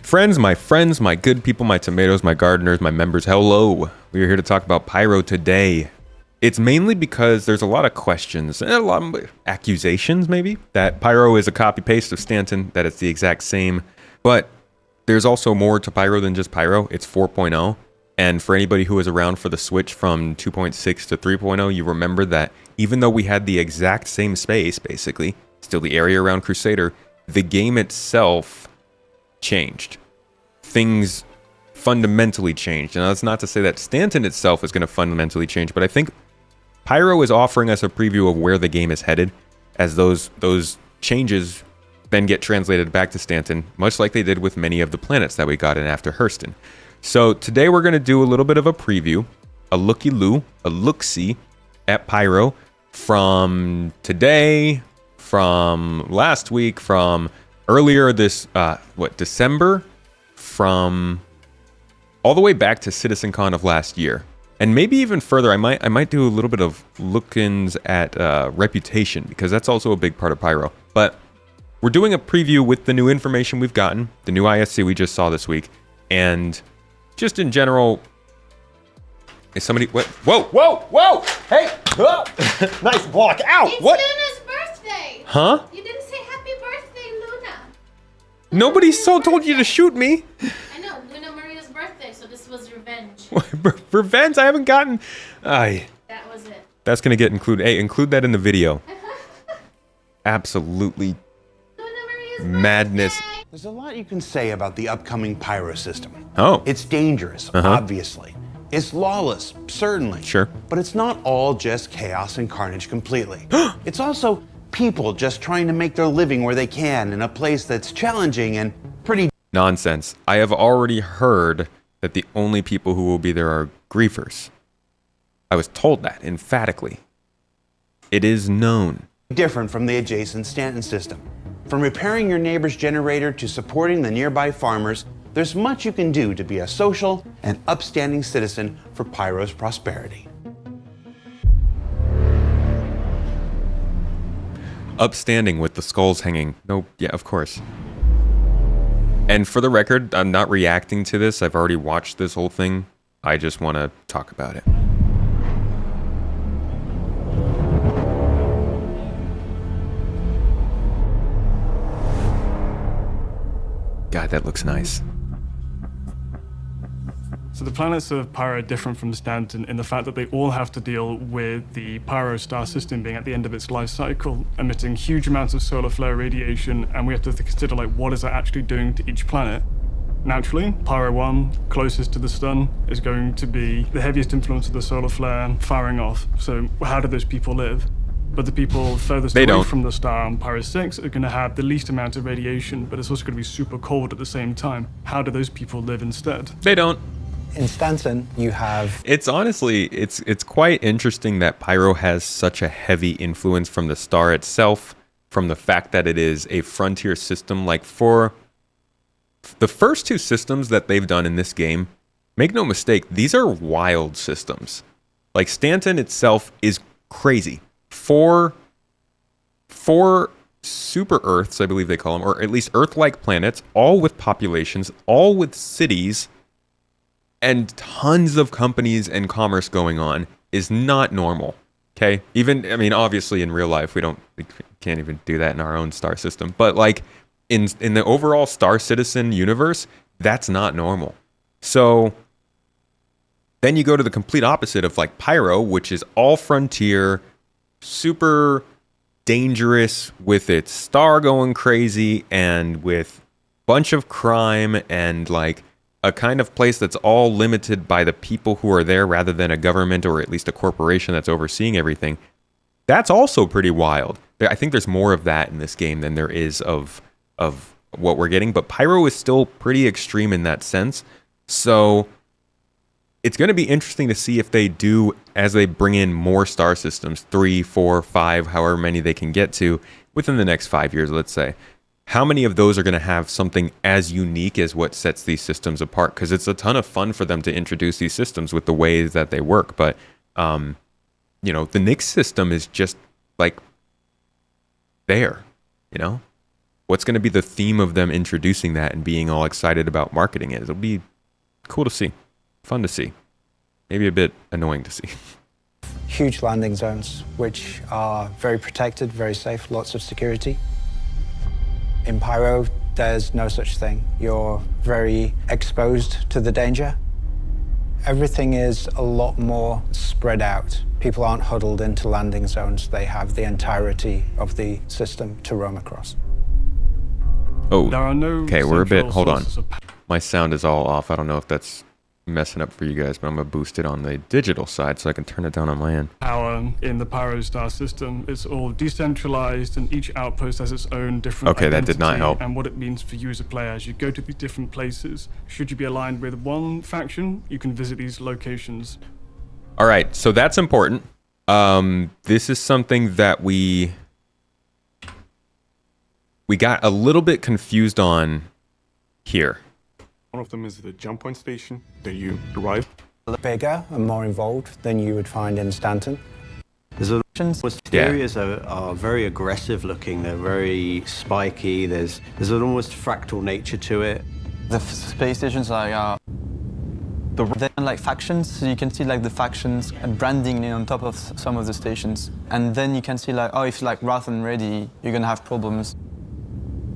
friends, my good people, my tomatoes, my gardeners, my members, hello. We are here to talk about Pyro today. It's mainly because there's a lot of questions and a lot of accusations, maybe, that Pyro is a copy-paste of Stanton, that it's the exact same. But there's also more to Pyro than just Pyro. It's 4.0. And for anybody who was around for the switch from 2.6 to 3.0, you remember that even though we had the exact same space, basically, still the area around Crusader, the game itself changed. Things fundamentally changed. And that's not to say that Stanton itself is going to fundamentally change, but I think Pyro is offering us a preview of where the game is headed as those changes then get translated back to Stanton, much like they did with many of the planets that we got in after Hurston. So today we're going to do a little bit of a preview, a looky-loo, a look-see at Pyro from today, from last week, from earlier this, December, from all the way back to CitizenCon of last year. And maybe even further, I might do a little bit of look-ins at reputation, because that's also a big part of Pyro. But we're doing a preview with the new information we've gotten, the new ISC we just saw this week, and just in general, is somebody... What? Whoa! Hey! Nice block. Ow! It's What? Luna's birthday! Huh? You didn't say happy birthday, Luna! Nobody told you to shoot me. I know, Luna Maria's birthday, so this was revenge. Revenge? I haven't gotten... That was it. That's going to get included. Hey, include that in the video. Absolutely Luna Maria's madness. birthday! There's a lot you can say about the upcoming Pyro system. Oh. It's dangerous, obviously. It's lawless, certainly. Sure. But it's not all just chaos and carnage completely. It's also people just trying to make their living where they can in a place that's challenging and pretty... Nonsense. I have already heard that the only people who will be there are griefers. I was told that, emphatically. It is known. different from the adjacent Stanton system. From repairing your neighbor's generator to supporting the nearby farmers, there's much you can do to be a social and upstanding citizen for Pyro's prosperity. Upstanding with the skulls hanging. No, yeah, of course. And for the record, I'm not reacting to this. I've already watched this whole thing. I just want to talk about it. God, that looks nice. So the planets of Pyro are different from Stanton in the fact that they all have to deal with the Pyro star system being at the end of its life cycle, emitting huge amounts of solar flare radiation, and we have to consider, like, what is that actually doing to each planet? Naturally, Pyro 1, closest to the sun, is going to be the heaviest influence of the solar flare firing off. So how do those people live? But the people furthest away from the star on Pyro 6 are going to have the least amount of radiation, but it's also going to be super cold at the same time. How do those people live instead? They don't. In Stanton, you have... It's honestly, it's quite interesting that Pyro has such a heavy influence from the star itself, from the fact that it is a frontier system. Like, for the first two systems that they've done in this game, make no mistake, these are wild systems. Like, Stanton itself is crazy. Four super Earths, I believe they call them, or at least Earth-like planets, all with populations, all with cities, and tons of companies and commerce going on, is not normal. Okay? Even, I mean, obviously in real life, we can't even do that in our own star system. But like in the overall Star Citizen universe, that's not normal. So then you go to the complete opposite of like Pyro, which is all frontier, super dangerous, with its star going crazy and with bunch of crime and like a kind of place that's all limited by the people who are there rather than a government or at least a corporation that's overseeing everything. That's also pretty wild. I think there's more of that in this game than there is of what we're getting, but Pyro is still pretty extreme in that sense. So it's going to be interesting to see if they do, as they bring in more star systems, 3, 4, 5, however many they can get to within the next 5 years, let's say. How many of those are going to have something as unique as what sets these systems apart? Because it's a ton of fun for them to introduce these systems with the ways that they work. But, you know, the Nyx system is just like there, you know? What's going to be the theme of them introducing that and being all excited about marketing it? It'll be cool to see, fun to see, maybe a bit annoying to see. Huge landing zones, which are very protected, very safe, lots of security. In Pyro, there's no such thing. You're very exposed to the danger. Everything is a lot more spread out. People aren't huddled into landing zones. They have the entirety of the system to roam across. Oh, There are no okay, we're a bit, central hold on. sources of My sound is all off. I don't know if that's messing up for you guys, but I'm going to boost it on the digital side so I can turn it down on my end. power in the Pyro star system. It's all decentralized, and each outpost has its own different Okay, that did not identity help. and what it means for you as a player as you go to these different places. Should you be aligned with one faction, you can visit these locations. All right, so that's important. This is something that we got a little bit confused on here. One of them is the jump point station that you arrive. Bigger and more involved than you would find in Stanton. The exteriors are very aggressive looking. They're very spiky. There's an almost fractal nature to it. The space stations are then like factions, so you can see like the factions and branding on top of some of the stations, and then you can see like, oh, if like rough and ready, you're gonna have problems.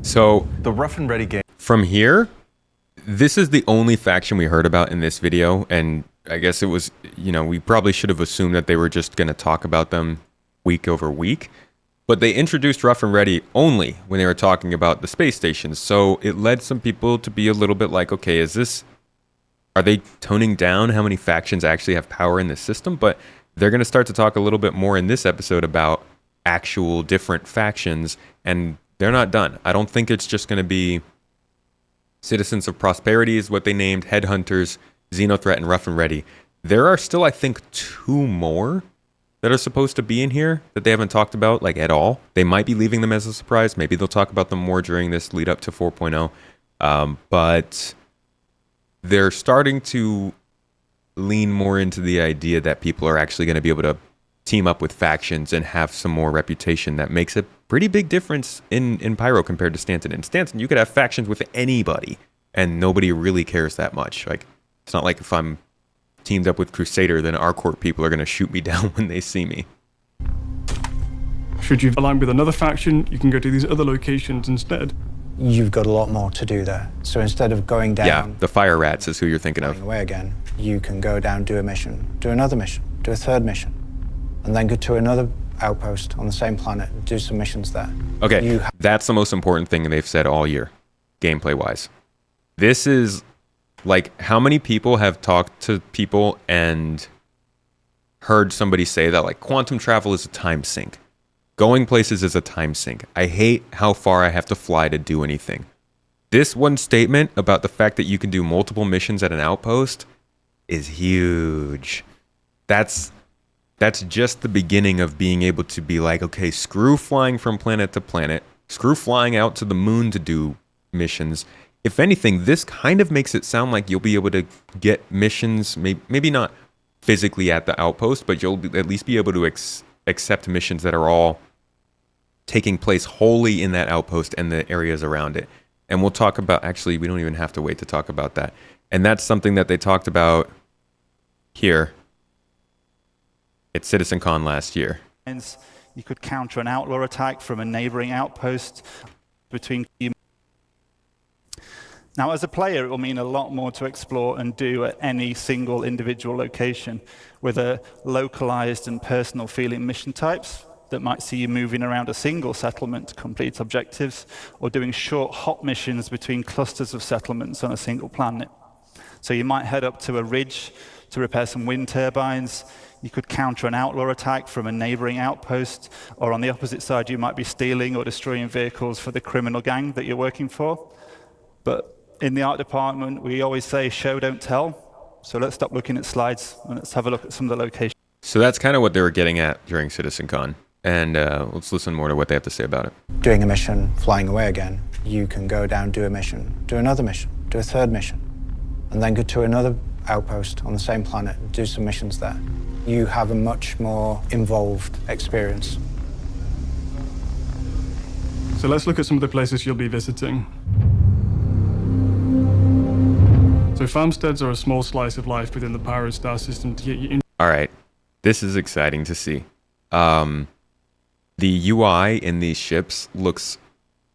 So The rough and ready game. from here, this is the only faction we heard about in this video, and I guess it was, you know, we probably should have assumed that they were just going to talk about them week over week, but they introduced Rough and Ready only when they were talking about the space stations, so it led some people to be a little bit like, okay, are they toning down how many factions actually have power in this system? But they're going to start to talk a little bit more in this episode about actual different factions, and they're not done. I don't think it's just going to be Citizens of Prosperity is what they named, Headhunters, Xenothreat, and Rough and Ready. There are still, I think, 2 more that are supposed to be in here that they haven't talked about, like, at all. They might be leaving them as a surprise. Maybe they'll talk about them more during this lead up to 4.0. But they're starting to lean more into the idea that people are actually going to be able to team up with factions and have some more reputation. That makes a pretty big difference in Pyro compared to Stanton. In Stanton, you could have factions with anybody and nobody really cares that much. Like, it's not like if I'm teamed up with Crusader, then our court people are going to shoot me down when they see me. Should you align with another faction, you can go to these other locations instead. You've got a lot more to do there. So instead of going down, Yeah, the Fire Rats is who you're thinking of. going away again, you can go down, do a mission, do another mission, do a third mission, and then go to another outpost on the same planet, do some missions there. Okay, that's the most important thing they've said all year, gameplay-wise. This is, like, how many people have talked to people and heard somebody say that, like, quantum travel is a time sink. Going places is a time sink. I hate how far I have to fly to do anything. This one statement about the fact that you can do multiple missions at an outpost is huge. That's just the beginning of being able to be like, okay, screw flying from planet to planet, screw flying out to the moon to do missions. If anything, this kind of makes it sound like you'll be able to get missions, maybe not physically at the outpost, but you'll at least be able to accept missions that are all taking place wholly in that outpost and the areas around it. And we'll talk about, actually, we don't even have to wait to talk about that. And that's something that they talked about here at CitizenCon last year. You could counter an outlaw attack from a neighboring outpost between. Now, as a player, it will mean a lot more to explore and do at any single individual location, with a localized and personal feeling mission types that might see you moving around a single settlement to complete objectives, or doing short hop missions between clusters of settlements on a single planet. So you might head up to a ridge to repair some wind turbines. You could counter an outlaw attack from a neighboring outpost, or on the opposite side, you might be stealing or destroying vehicles for the criminal gang that you're working for. But in the art department, we always say, show, don't tell. So let's stop looking at slides and let's have a look at some of the locations. So that's kind of what they were getting at during CitizenCon. And let's listen more to what they have to say about it. Doing a mission, flying away again, you can go down, do a mission, do another mission, do a third mission, and then go to another outpost on the same planet, do some missions there. You have a much more involved experience. So let's look at some of the places you'll be visiting. So farmsteads are a small slice of life within the Pyro star system to get you in. All right, this is exciting to see. The UI in these ships looks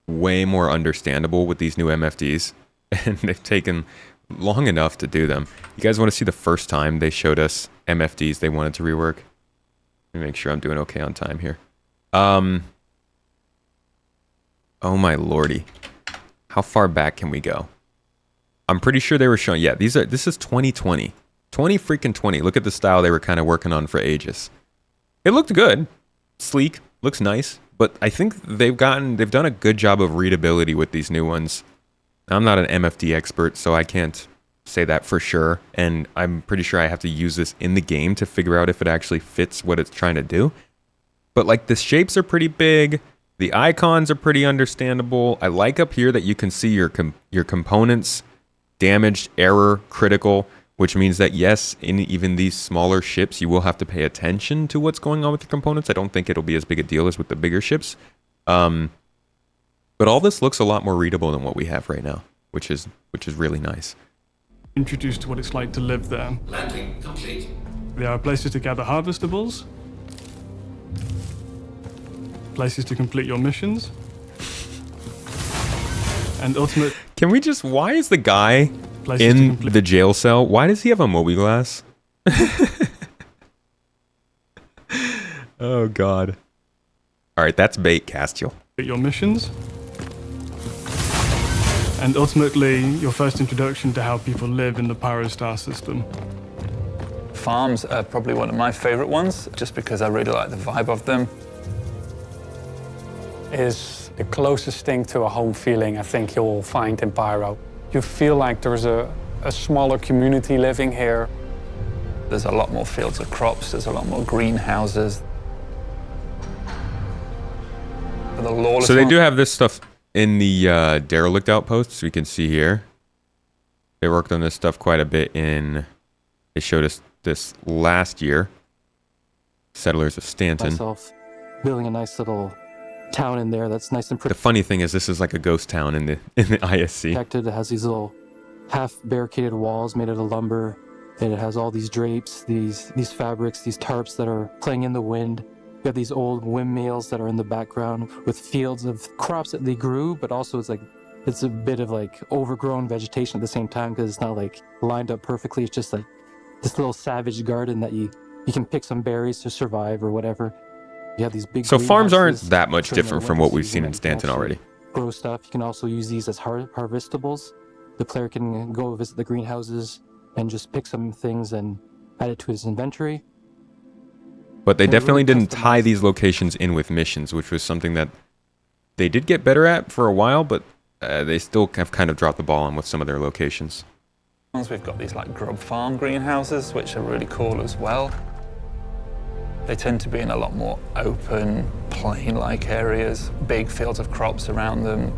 way more understandable with these new MFDs, and they've taken long enough to do them. You guys want to see the first time they showed us MFDs they wanted to rework? Let me make sure I'm doing okay on time here. Oh my lordy. How far back can we go? I'm pretty sure they were showing, yeah, this is 2020. 20. Look at the style they were kind of working on for ages. It looked good. Sleek, looks nice, but I think they've done a good job of readability with these new ones. I'm not an MFD expert, so I can't say that for sure, and I'm pretty sure I have to use this in the game to figure out if it actually fits what it's trying to do. But like the shapes are pretty big, the icons are pretty understandable. I like up here that you can see your components, damaged, error, critical, which means that yes, in even these smaller ships, you will have to pay attention to what's going on with the components. I don't think it'll be as big a deal as with the bigger ships. But all this looks a lot more readable than what we have right now, which is really nice. Introduced to what it's like to live there. Landing complete. There are places to gather harvestables, places to complete your missions, and ultimate. Can we just? Why is the guy in the jail cell? Why does he have a mobi-glass? Oh God! All right, that's bait, Castiel. Your missions, and ultimately your first introduction to how people live in the Pyro star system. Farms are probably one of my favorite ones, just because I really like the vibe of them. Is the closest thing to a home feeling I think you'll find in Pyro. You feel like there's a smaller community living here. There's a lot more fields of crops, there's a lot more greenhouses. So they do have this stuff in the derelict outposts, we can see here. They worked on this stuff quite a bit they showed us this last year. Settlers of Stanton. Myself building a nice little town in there that's nice and The funny thing is this is like a ghost town in the ISC. protected. It has these little half barricaded walls made out of lumber, and it has all these drapes, these fabrics, these tarps that are playing in the wind. You have these old windmills that are in the background with fields of crops that they grew, but also it's a bit of like overgrown vegetation at the same time because it's not like lined up perfectly. It's just like this little savage garden that you can pick some berries to survive or whatever. You have these big. So farms aren't that much different from what we've seen in Stanton already. Grow stuff. You can also use these as harvestables. The player can go visit the greenhouses and just pick some things and add it to his inventory. But they definitely didn't tie these locations in with missions, which was something that they did get better at for a while, but they still have kind of dropped the ball on with some of their locations. We've got these like grub farm greenhouses, which are really cool as well. They tend to be in a lot more open, plain-like areas, big fields of crops around them.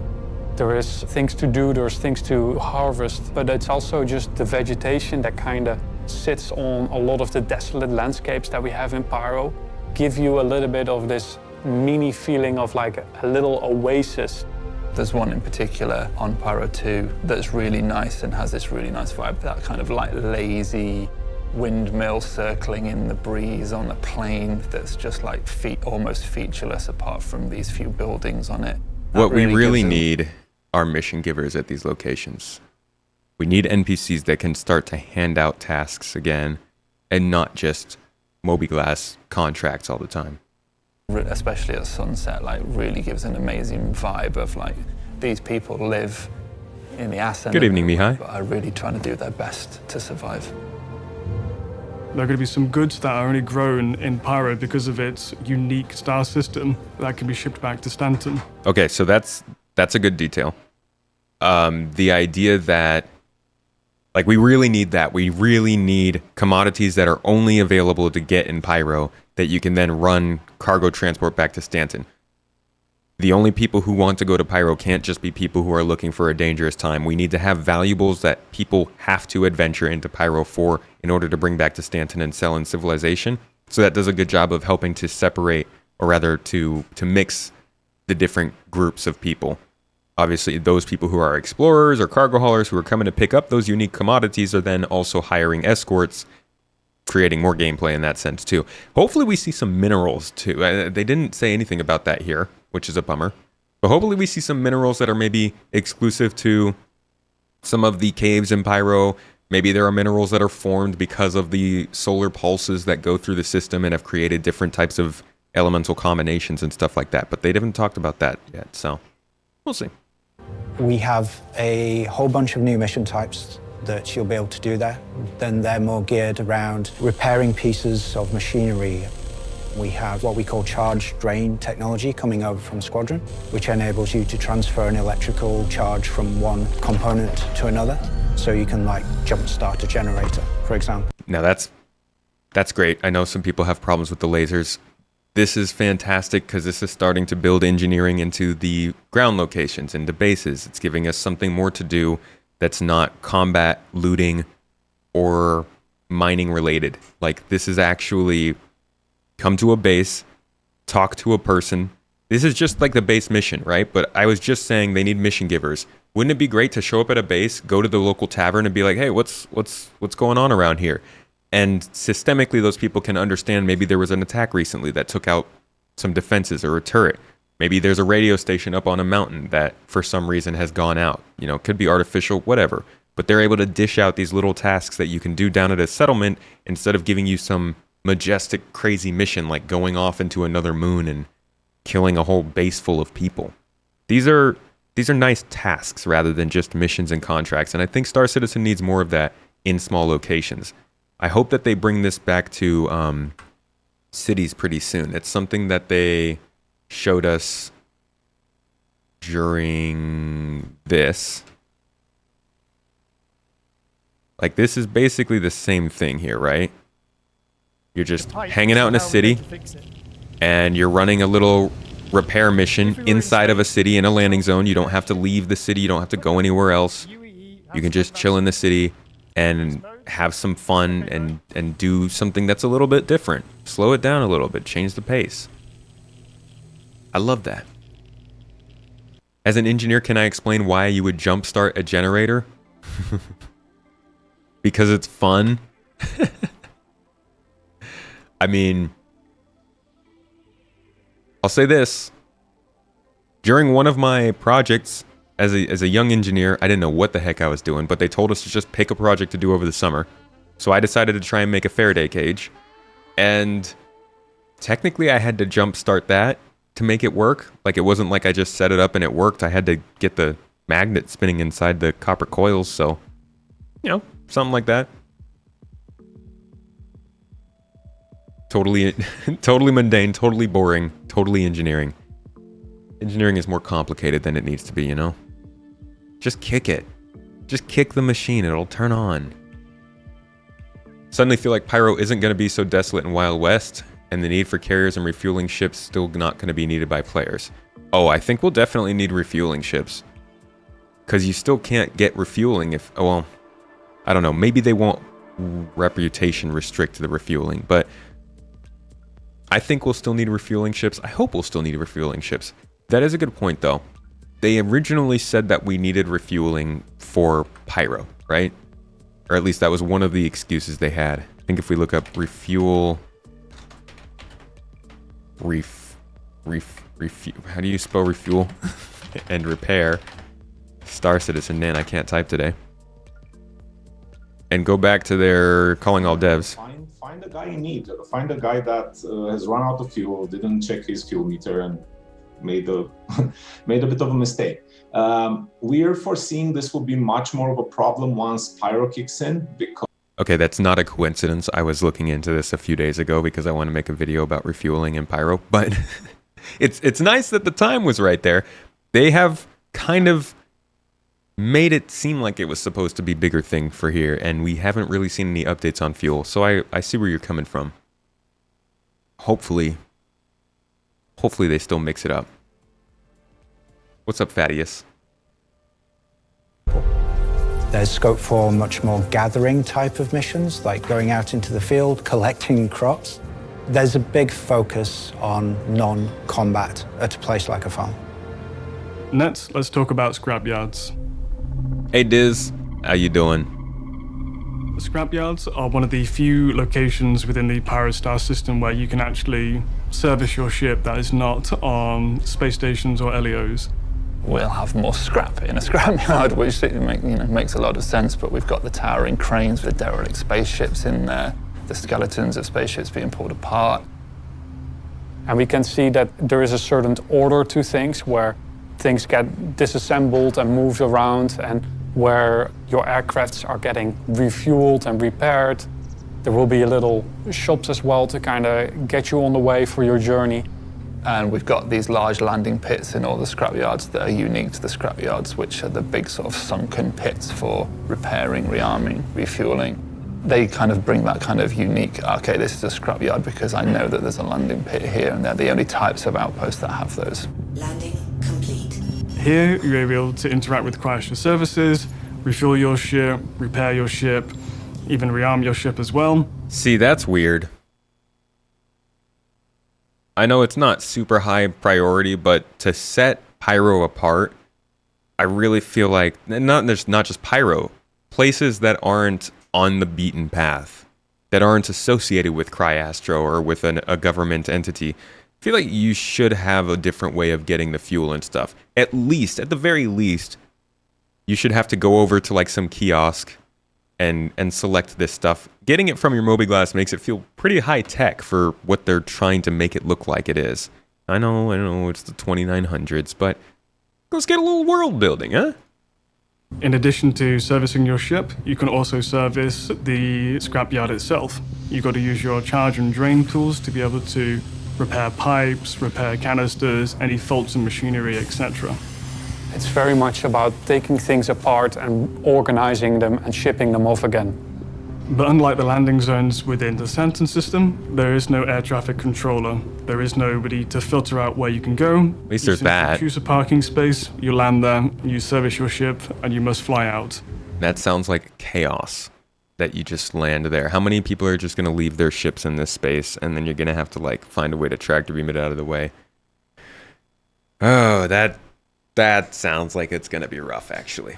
There is things to do, there's things to harvest, but it's also just the vegetation that kind of sits on a lot of the desolate landscapes that we have in Pyro. Give you a little bit of this mini feeling of like a little oasis. There's one in particular on Pyro 2 that's really nice and has this really nice vibe, that kind of like lazy windmill circling in the breeze on a plain that's just like almost featureless apart from these few buildings on it. What we really need are mission givers at these locations. We need NPCs that can start to hand out tasks again and not just mobi-glass contracts all the time. Especially at sunset, like really gives an amazing vibe of like these people live in the ass end. Good evening, Mihai. But are really trying to do their best to survive. There are going to be some goods that are only grown in Pyro because of its unique star system that can be shipped back to Stanton. Okay, so that's a good detail. The idea that like we really need that. We really need commodities that are only available to get in Pyro that you can then run cargo transport back to Stanton. The only people who want to go to Pyro can't just be people who are looking for a dangerous time. We need to have valuables that people have to adventure into Pyro for in order to bring back to Stanton and sell in Civilization. So that does a good job of helping to separate, or rather to mix the different groups of people. Obviously, those people who are explorers or cargo haulers who are coming to pick up those unique commodities are then also hiring escorts, creating more gameplay in that sense too. Hopefully we see some minerals too. They didn't say anything about that here, which is a bummer. But hopefully we see some minerals that are maybe exclusive to some of the caves in Pyro. Maybe there are minerals that are formed because of the solar pulses that go through the system and have created different types of elemental combinations and stuff like that. But they haven't talked about that yet, so we'll see. We have a whole bunch of new mission types that you'll be able to do there. Then they're more geared around repairing pieces of machinery. We have what we call charge drain technology coming over from Squadron, which enables you to transfer an electrical charge from one component to another. So you can like jumpstart a generator, for example. Now that's great. I know some people have problems with the lasers. This is fantastic because this is starting to build engineering into the ground locations, into bases. It's giving us something more to do that's not combat, looting, or mining related. Like, this is actually come to a base, talk to a person. This is just like the base mission, right? But I was just saying they need mission givers. Wouldn't it be great to show up at a base, go to the local tavern and be like, hey, what's going on around here? And systemically, those people can understand maybe there was an attack recently that took out some defenses or a turret. Maybe there's a radio station up on a mountain that for some reason has gone out. You know, could be artificial, whatever. But they're able to dish out these little tasks that you can do down at a settlement instead of giving you some majestic, crazy mission like going off into another moon and killing a whole base full of people. These are nice tasks rather than just missions and contracts. And I think Star Citizen needs more of that in small locations. I hope that they bring this back to cities pretty soon. It's something that they showed us during this. Like, this is basically the same thing here, right? You're just hanging out in a city, and you're running a little repair mission inside of a city in a landing zone. You don't have to leave the city. You don't have to go anywhere else. You can just chill in the city and have some fun and do something that's a little bit different. Slow it down a little bit. Change the pace. I love that. As an engineer, can I explain why you would jumpstart a generator? Because it's fun. I mean, I'll say this. During one of my projects, as a young engineer, I didn't know what the heck I was doing, but they told us to just pick a project to do over the summer. So I decided to try and make a Faraday cage. And technically I had to jumpstart that to make it work. Like, it wasn't like I just set it up and it worked. I had to get the magnet spinning inside the copper coils. So, you know, something like that. Totally mundane, totally boring, totally engineering. Engineering is more complicated than it needs to be, you know? Just kick it. Just kick the machine, it'll turn on. Suddenly feel like Pyro isn't going to be so desolate in Wild West, and the need for carriers and refueling ships still not going to be needed by players. Oh, I think we'll definitely need refueling ships. Because you still can't get refueling if... Oh, well, I don't know. Maybe they won't reputation restrict the refueling, but... I think we'll still need refueling ships. I hope we'll still need refueling ships. That is a good point, though. They originally said that we needed refueling for Pyro, right? Or at least that was one of the excuses they had. I think if we look up refuel... how do you spell refuel? And repair. Star Citizen. Man, I can't type today. And go back to their calling all devs. Find a guy in need. Find a guy that has run out of fuel, didn't check his fuel meter, and made a bit of a mistake. We are foreseeing this will be much more of a problem once Pyro kicks in, because... Okay, that's not a coincidence. I was looking into this a few days ago because I want to make a video about refueling in Pyro, but it's nice that the time was right there. They have kind of made it seem like it was supposed to be a bigger thing for here, and we haven't really seen any updates on fuel, so I see where you're coming from. Hopefully they still mix it up. What's up, Thaddeus? There's scope for much more gathering type of missions, like going out into the field, collecting crops. There's a big focus on non-combat at a place like a farm. Next, let's talk about scrapyards. Hey Diz, how you doing? Scrapyards are one of the few locations within the Pyro star system where you can actually service your ship that is not on space stations or LEOs. We'll have more scrap in a scrapyard, which makes a lot of sense, but we've got the towering cranes with derelict spaceships in there, the skeletons of spaceships being pulled apart. And we can see that there is a certain order to things where things get disassembled and moved around, and where your aircrafts are getting refueled and repaired. There will be little shops as well to kind of get you on the way for your journey. And we've got these large landing pits in all the scrapyards that are unique to the scrapyards, which are the big sort of sunken pits for repairing, rearming, refueling. They kind of bring that kind of unique, okay, this is a scrapyard because I know that there's a landing pit here, and they're the only types of outposts that have those. Landing complete. Here, you're able to interact with Chrysler services, refuel your ship, repair your ship, even rearm your ship as well. See, that's weird. I know it's not super high priority, but to set Pyro apart, I really feel like, not just Pyro, places that aren't on the beaten path, that aren't associated with CryAstro or with a government entity, I feel like you should have a different way of getting the fuel and stuff. At the very least, you should have to go over to like some kiosk and select this stuff. Getting it from your mobiGlas makes it feel pretty high tech for what they're trying to make it look like it is. I know, it's the 2900s, but let's get a little world building, huh? In addition to servicing your ship, you can also service the scrapyard itself. You've got to use your charge and drain tools to be able to repair pipes, repair canisters, any faults in machinery, etc. It's very much about taking things apart and organizing them and shipping them off again. But unlike the landing zones within the Stanton system, there is no air traffic controller. There is nobody to filter out where you can go. At least there's that. You choose a parking space, you land there, you service your ship, and you must fly out. That sounds like chaos, that you just land there. How many people are just going to leave their ships in this space, and then you're going to have to like find a way to tractor beam it out of the way? Oh, that sounds like it's going to be rough, actually.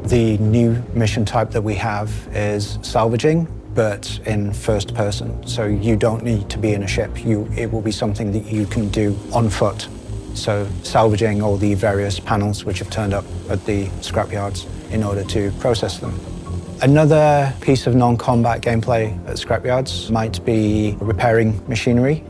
The new mission type that we have is salvaging, but in first person. So you don't need to be in a ship. It will be something that you can do on foot. So salvaging all the various panels which have turned up at the scrapyards in order to process them. Another piece of non-combat gameplay at scrapyards might be repairing machinery.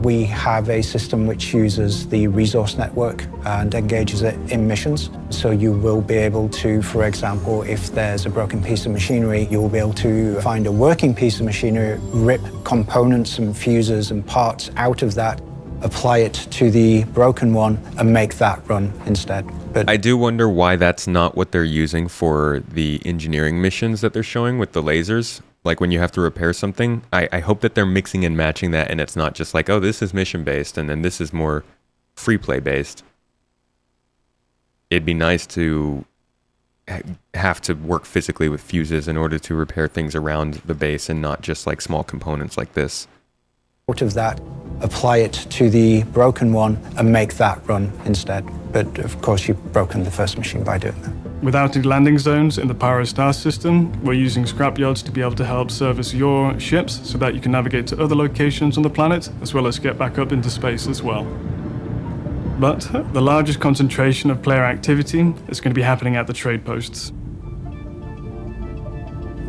We have a system which uses the resource network and engages it in missions. So you will be able to, for example, if there's a broken piece of machinery, you will be able to find a working piece of machinery, rip components and fuses and parts out of that, apply it to the broken one, and make that run instead. But I do wonder why that's not what they're using for the engineering missions that they're showing with the lasers. Like when you have to repair something, I hope that they're mixing and matching that, and it's not just like, oh, this is mission-based, and then this is more free play-based. It'd be nice to have to work physically with fuses in order to repair things around the base and not just like small components like this. Out of that, apply it to the broken one and make that run instead. But of course, you've broken the first machine by doing that. Without any landing zones in the Pyro star system, we're using scrapyards to be able to help service your ships so that you can navigate to other locations on the planet, as well as get back up into space as well. But the largest concentration of player activity is going to be happening at the trade posts.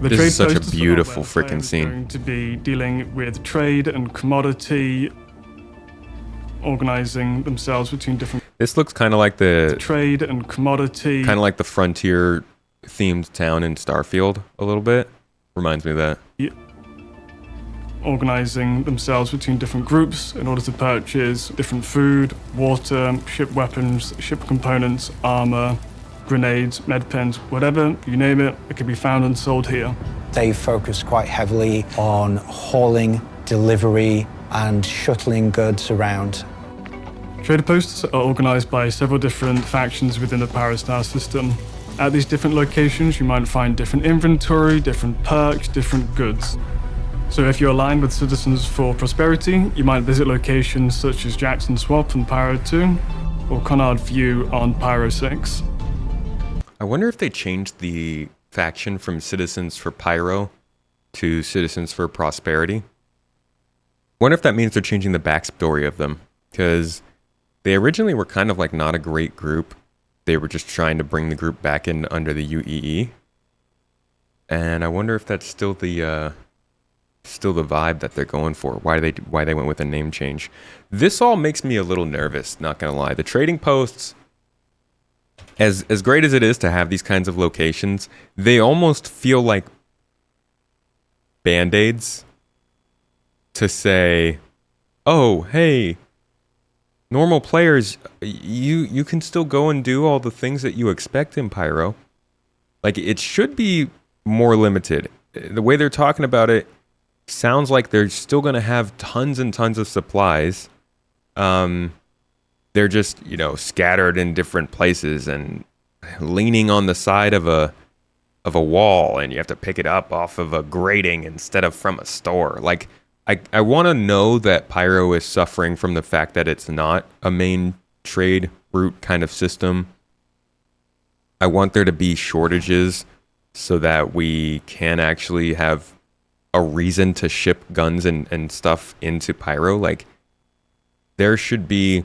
This is such a beautiful freaking scene. Going to be dealing with trade and commodity, organizing themselves between different. This looks kind of like the trade and commodity. Kind of like the frontier themed town in Starfield a little bit. Reminds me of that. Yeah. Organizing themselves between different groups in order to purchase different food, water, ship weapons, ship components, armor, grenades, med pens, whatever, you name it, it can be found and sold here. They focus quite heavily on hauling, delivery, and shuttling goods around. Trader posts are organized by several different factions within the Pyro star system. At these different locations, you might find different inventory, different perks, different goods. So if you're aligned with Citizens for Prosperity, you might visit locations such as Jackson Swamp on Pyro 2, or Conard View on Pyro 6. I wonder if they changed the faction from Citizens for Pyro to Citizens for Prosperity. Wonder if that means they're changing the backstory of them, because they originally were kind of like not a great group. They were just trying to bring the group back in under the UEE. And I wonder if that's still the vibe that they're going for. Why they went with a name change. This all makes me a little nervous, not gonna lie. The trading posts, as great as it is to have these kinds of locations, they almost feel like band-aids to say, oh, hey, normal players, you can still go and do all the things that you expect in Pyro. Like, it should be more limited. The way they're talking about it sounds like they're still going to have tons and tons of supplies. They're just, scattered in different places and leaning on the side of a wall, and you have to pick it up off of a grating instead of from a store. Like, I want to know that Pyro is suffering from the fact that it's not a main trade route kind of system. I want there to be shortages so that we can actually have a reason to ship guns and stuff into Pyro. Like, there should be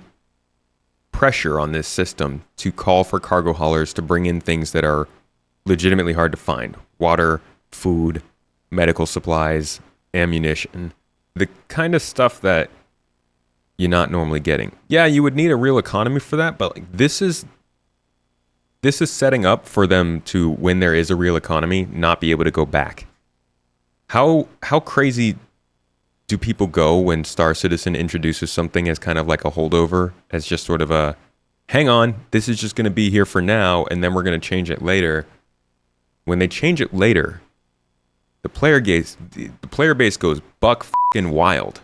pressure on this system to call for cargo haulers to bring in things that are legitimately hard to find. Water, food, medical supplies, ammunition. The kind of stuff that you're not normally getting. Yeah, you would need a real economy for that, but like, this is setting up for them to, when there is a real economy, not be able to go back. How crazy do people go when Star Citizen introduces something as kind of like a holdover, as just sort of a, hang on, this is just going to be here for now, and then we're going to change it later. When they change it later, the player base goes buck f***ing wild.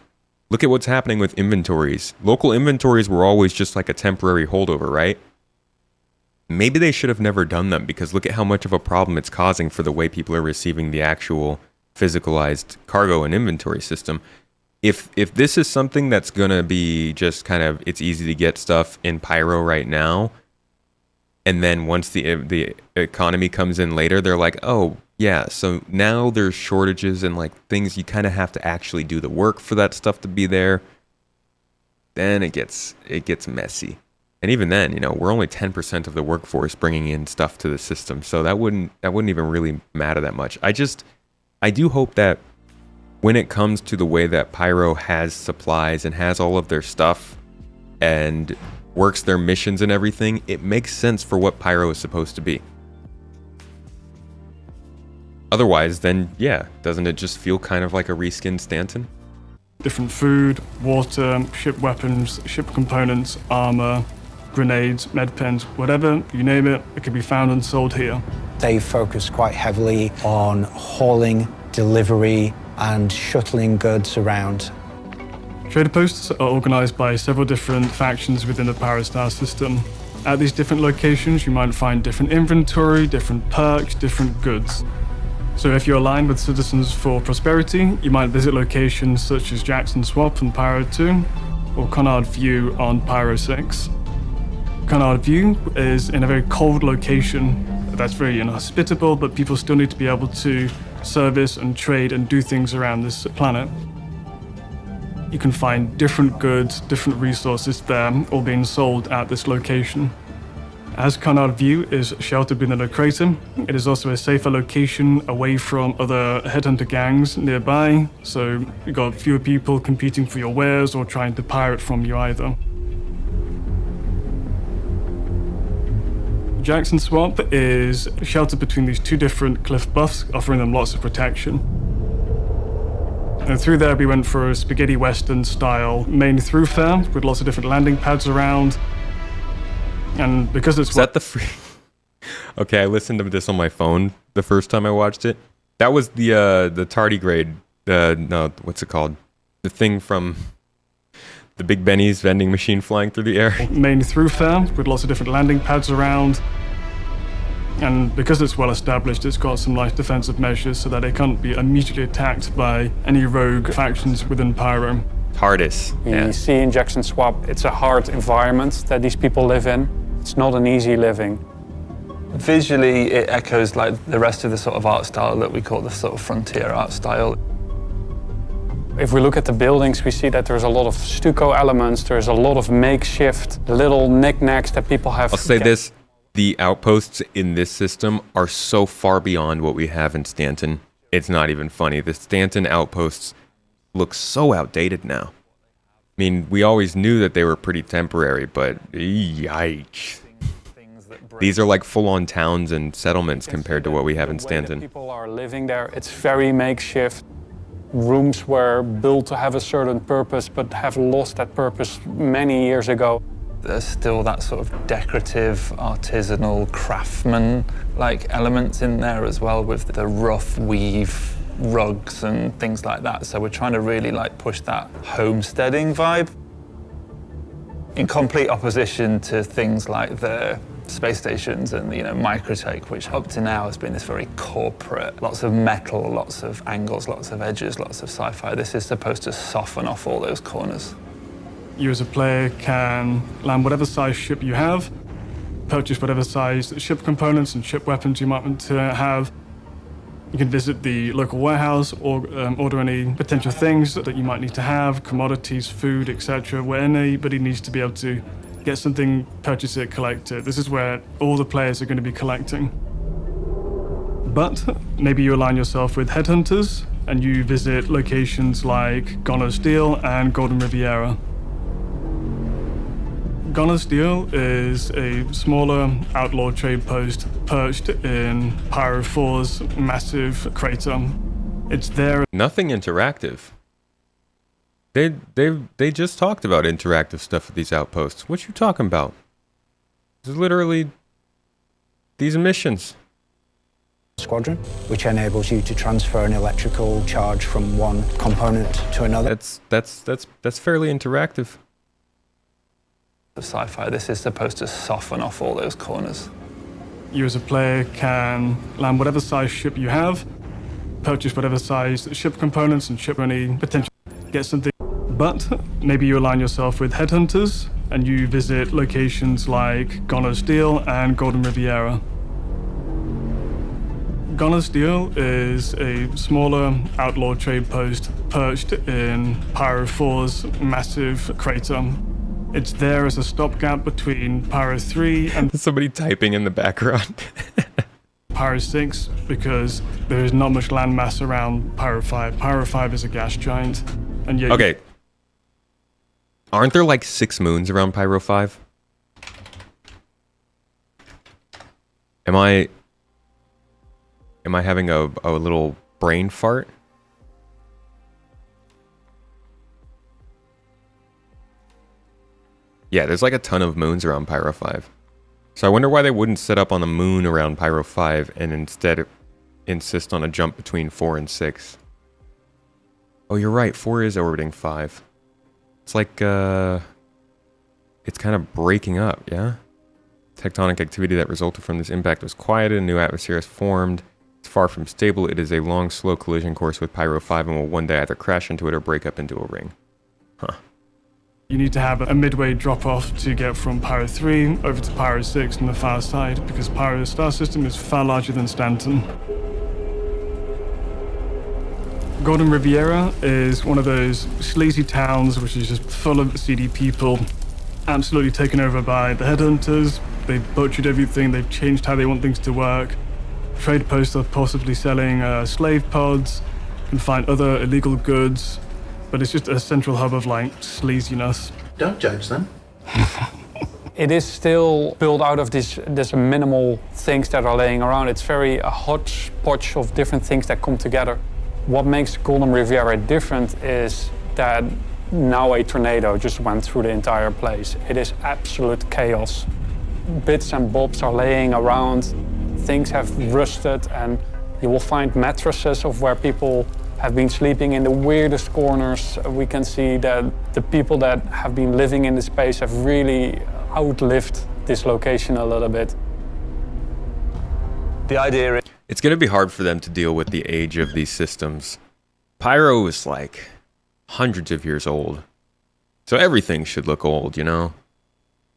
Look at what's happening with inventories. Local inventories were always just like a temporary holdover, right? Maybe they should have never done them, because look at how much of a problem it's causing for the way people are receiving the actual physicalized cargo and inventory system. If this is something that's gonna be just kind of, it's easy to get stuff in Pyro right now, and then once the economy comes in later, they're like, oh yeah, so now there's shortages and like things, you kind of have to actually do the work for that stuff to be there, then it gets messy. And even then, we're only 10% of the workforce bringing in stuff to the system, so that wouldn't even really matter that much. I do hope that when it comes to the way that Pyro has supplies and has all of their stuff and works their missions and everything, it makes sense for what Pyro is supposed to be. Otherwise, then, yeah, doesn't it just feel kind of like a reskinned Stanton? Different food, water, ship weapons, ship components, armor, grenades, med pens, whatever, you name it, it can be found and sold here. They focus quite heavily on hauling, delivery, and shuttling goods around. Trader posts are organized by several different factions within the Pyro Star system. At these different locations, you might find different inventory, different perks, different goods. So if you're aligned with Citizens for Prosperity, you might visit locations such as Jackson Swamp on Pyro 2, or Conard View on Pyro 6. Conard View is in a very cold location that's very inhospitable, but people still need to be able to service and trade and do things around this planet. You can find different goods, different resources there, all being sold at this location. As Conard View is sheltered within a crater, it is also a safer location away from other headhunter gangs nearby, so you've got fewer people competing for your wares or trying to pirate from you either. Jackson Swamp is sheltered between these two different cliff bluffs, offering them lots of protection. And through there we went for a spaghetti western style main thoroughfare with lots of different landing pads around. And because it's... Is that the free... Okay, I listened to this on my phone the first time I watched it. That was the tardigrade, no, what's it called? The thing from the Big Benny's vending machine flying through the air. Main thoroughfare with lots of different landing pads around. And because it's well established, it's got some nice defensive measures so that it can't be immediately attacked by any rogue factions within Pyro. TARDIS. You see in Jackson Swamp, it's a hard environment that these people live in. It's not an easy living. Visually, it echoes like the rest of the sort of art style that we call the sort of frontier art style. If we look at the buildings, we see that there's a lot of stucco elements, there's a lot of makeshift little knickknacks that people have. I'll say this, the outposts in this system are so far beyond what we have in Stanton. It's not even funny. The Stanton outposts look so outdated now. I mean, we always knew that they were pretty temporary, but yikes. These are like full-on towns and settlements compared to what we have in Stanton. People are living there, it's very makeshift. Rooms were built to have a certain purpose, but have lost that purpose many years ago. There's still that sort of decorative, artisanal, craftsman-like elements in there as well, with the rough weave rugs and things like that. So we're trying to really like push that homesteading vibe, in complete opposition to things like the space stations and, you know, Microtech, which up to now has been this very corporate, lots of metal, lots of angles, lots of edges, lots of sci-fi. This is supposed to soften off all those corners. You as a player can land whatever size ship you have, purchase whatever size ship components and ship weapons you might want to have. You can visit the local warehouse or order any potential things that you might need to have, commodities, food, etc. Where anybody needs to be able to get something, purchase it, collect it. This is where all the players are going to be collecting. But maybe you align yourself with headhunters and you visit locations like Gone of Steel and Golden Riviera. Gone of Steel is a smaller outlaw trade post perched in Pyro 4's massive crater. It's there. Nothing interactive. They just talked about interactive stuff at these outposts. What you talking about? It's literally these missions. Squadron, which enables you to transfer an electrical charge from one component to another. That's fairly interactive. The sci-fi, this is supposed to soften off all those corners. You as a player can land whatever size ship you have, purchase whatever size ship components and ship any potential, get something. But maybe you align yourself with headhunters and you visit locations like Gone of Steel and Golden Riviera. Gone of Steel is a smaller outlaw trade post perched in Pyro 4's massive crater. It's there as a stopgap between Pyro 3 and somebody typing in the background. Pyro 6, because there is not much landmass around Pyro 5. Pyro 5 is a gas giant. And yet okay. Aren't there like 6 moons around Pyro 5? Am I having a little brain fart? Yeah, there's like a ton of moons around Pyro 5. So I wonder why they wouldn't set up on the moon around Pyro 5 and instead insist on a jump between 4 and 6. Oh, you're right. 4 is orbiting 5. It's like, it's kind of breaking up, yeah? Tectonic activity that resulted from this impact was quieted, a new atmosphere has formed. It's far from stable. It is a long, slow collision course with Pyro 5 and will one day either crash into it or break up into a ring. Huh. You need to have a midway drop-off to get from Pyro 3 over to Pyro 6 on the far side, because Pyro's star system is far larger than Stanton. Golden Riviera is one of those sleazy towns which is just full of seedy people, absolutely taken over by the headhunters. They've butchered everything, they've changed how they want things to work. Trade posts are possibly selling slave pods, can find other illegal goods, but it's just a central hub of like sleaziness. Don't judge them. It is still built out of this minimal things that are laying around. It's very a hodgepodge of different things that come together. What makes Golden Riviera different is that now a tornado just went through the entire place. It is absolute chaos. Bits and bobs are laying around, things have rusted, and you will find mattresses of where people have been sleeping in the weirdest corners. We can see that the people that have been living in the space have really outlived this location a little bit. The idea is... It's going to be hard for them to deal with the age of these systems. Pyro is like hundreds of years old. So everything should look old, you know?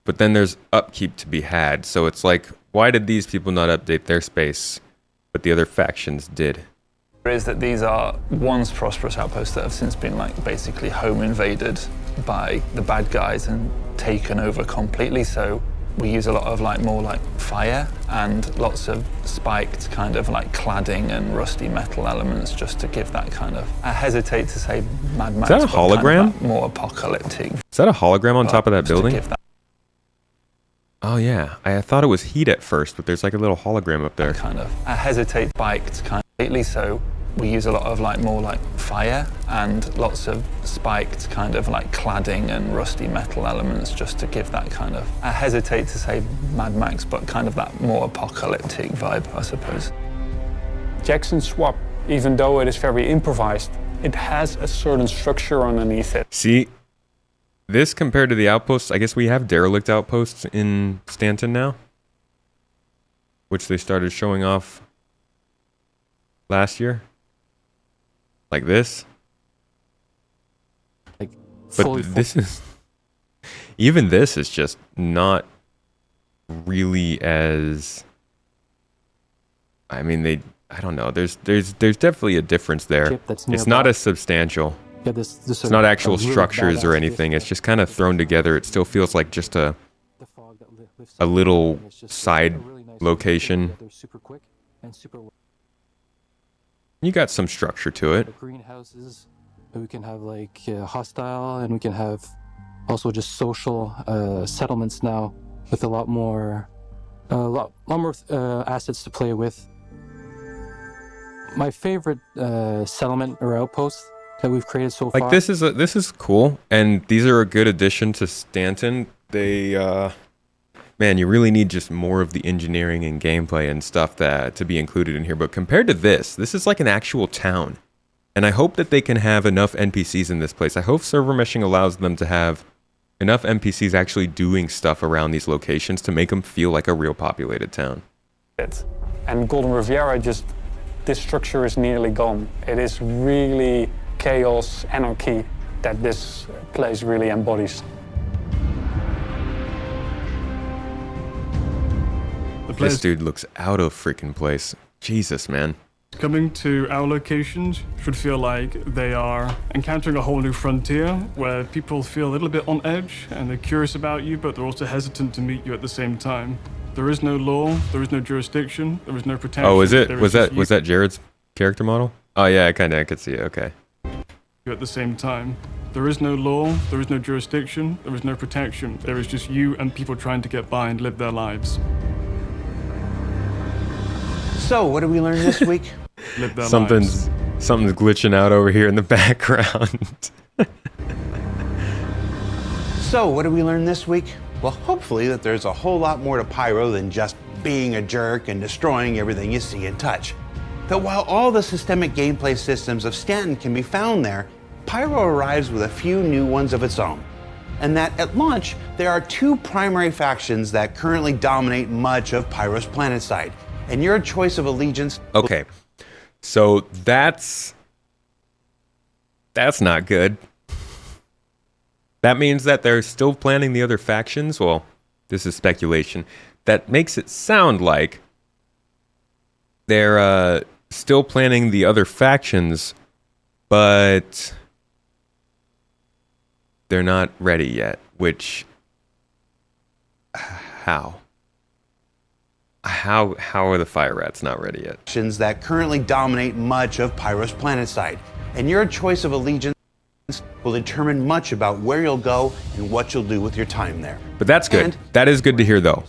But then there's upkeep to be had. So it's like, why did these people not update their space, but the other factions did? Is that these are once prosperous outposts that have since been like basically home invaded by the bad guys and taken over completely. So we use a lot of like more like fire and lots of spiked kind of like cladding and rusty metal elements just to give that kind of, I hesitate to say Mad Max. Is that a hologram? Kind of more apocalyptic. Is that a hologram on top of that building? That oh yeah, I thought it was heat at first, but there's like a little hologram up there. kind of, I hesitate spiked kind of completely. So we use a lot of like more like fire and lots of spiked kind of like cladding and rusty metal elements just to give that kind of, I hesitate to say Mad Max, but kind of that more apocalyptic vibe, I suppose. Jackson Swap, even though it is very improvised, it has a certain structure underneath it. See, this compared to the outposts, I guess we have derelict outposts in Stanton now, which they started showing off last year. Like this. Like, but this is, even this is just not really as, I mean, I don't know, there's definitely a difference there. It's not as substantial. Yeah, this it's not actual structures or anything. It's just kind of thrown together. It still feels like just a little side location. You got some structure to it. Greenhouses. We can have like hostile, and we can have also just social settlements now with a lot more assets to play with. My favorite settlement or outpost that we've created so far. Like this is cool, and these are a good addition to Stanton. They man, you really need just more of the engineering and gameplay and stuff to be included in here. But compared to this is like an actual town. And I hope that they can have enough NPCs in this place. I hope server meshing allows them to have enough NPCs actually doing stuff around these locations to make them feel like a real populated town. And Golden Riviera, this structure is nearly gone. It is really chaos, anarchy that this place really embodies. This dude looks out of freaking place. Jesus, man. Coming to our locations should feel like they are encountering a whole new frontier where people feel a little bit on edge and they're curious about you, but they're also hesitant to meet you at the same time. There is no law, there is no jurisdiction, there is no protection. Oh, is it? Was that Jared's character model? Oh yeah, I could see it. Okay. At the same time, there is no law, there is no jurisdiction, there is no protection. There is just you and people trying to get by and live their lives. So, what did we learn this week? Something's glitching out over here in the background. So, what did we learn this week? Well, hopefully that there's a whole lot more to Pyro than just being a jerk and destroying everything you see and touch. That while all the systemic gameplay systems of Stanton can be found there, Pyro arrives with a few new ones of its own. And that at launch, there are two primary factions that currently dominate much of Pyro's planetside. And your choice of allegiance... Okay, so that's not good. That means that they're still planning the other factions? Well, this is speculation. That makes it sound like they're still planning the other factions, but they're not ready yet, which... How? How are the fire rats not ready yet? That currently dominate much of Pyro's planetside. And your choice of allegiance will determine much about where you'll go and what you'll do with your time there. But that's good. That is good to hear, though.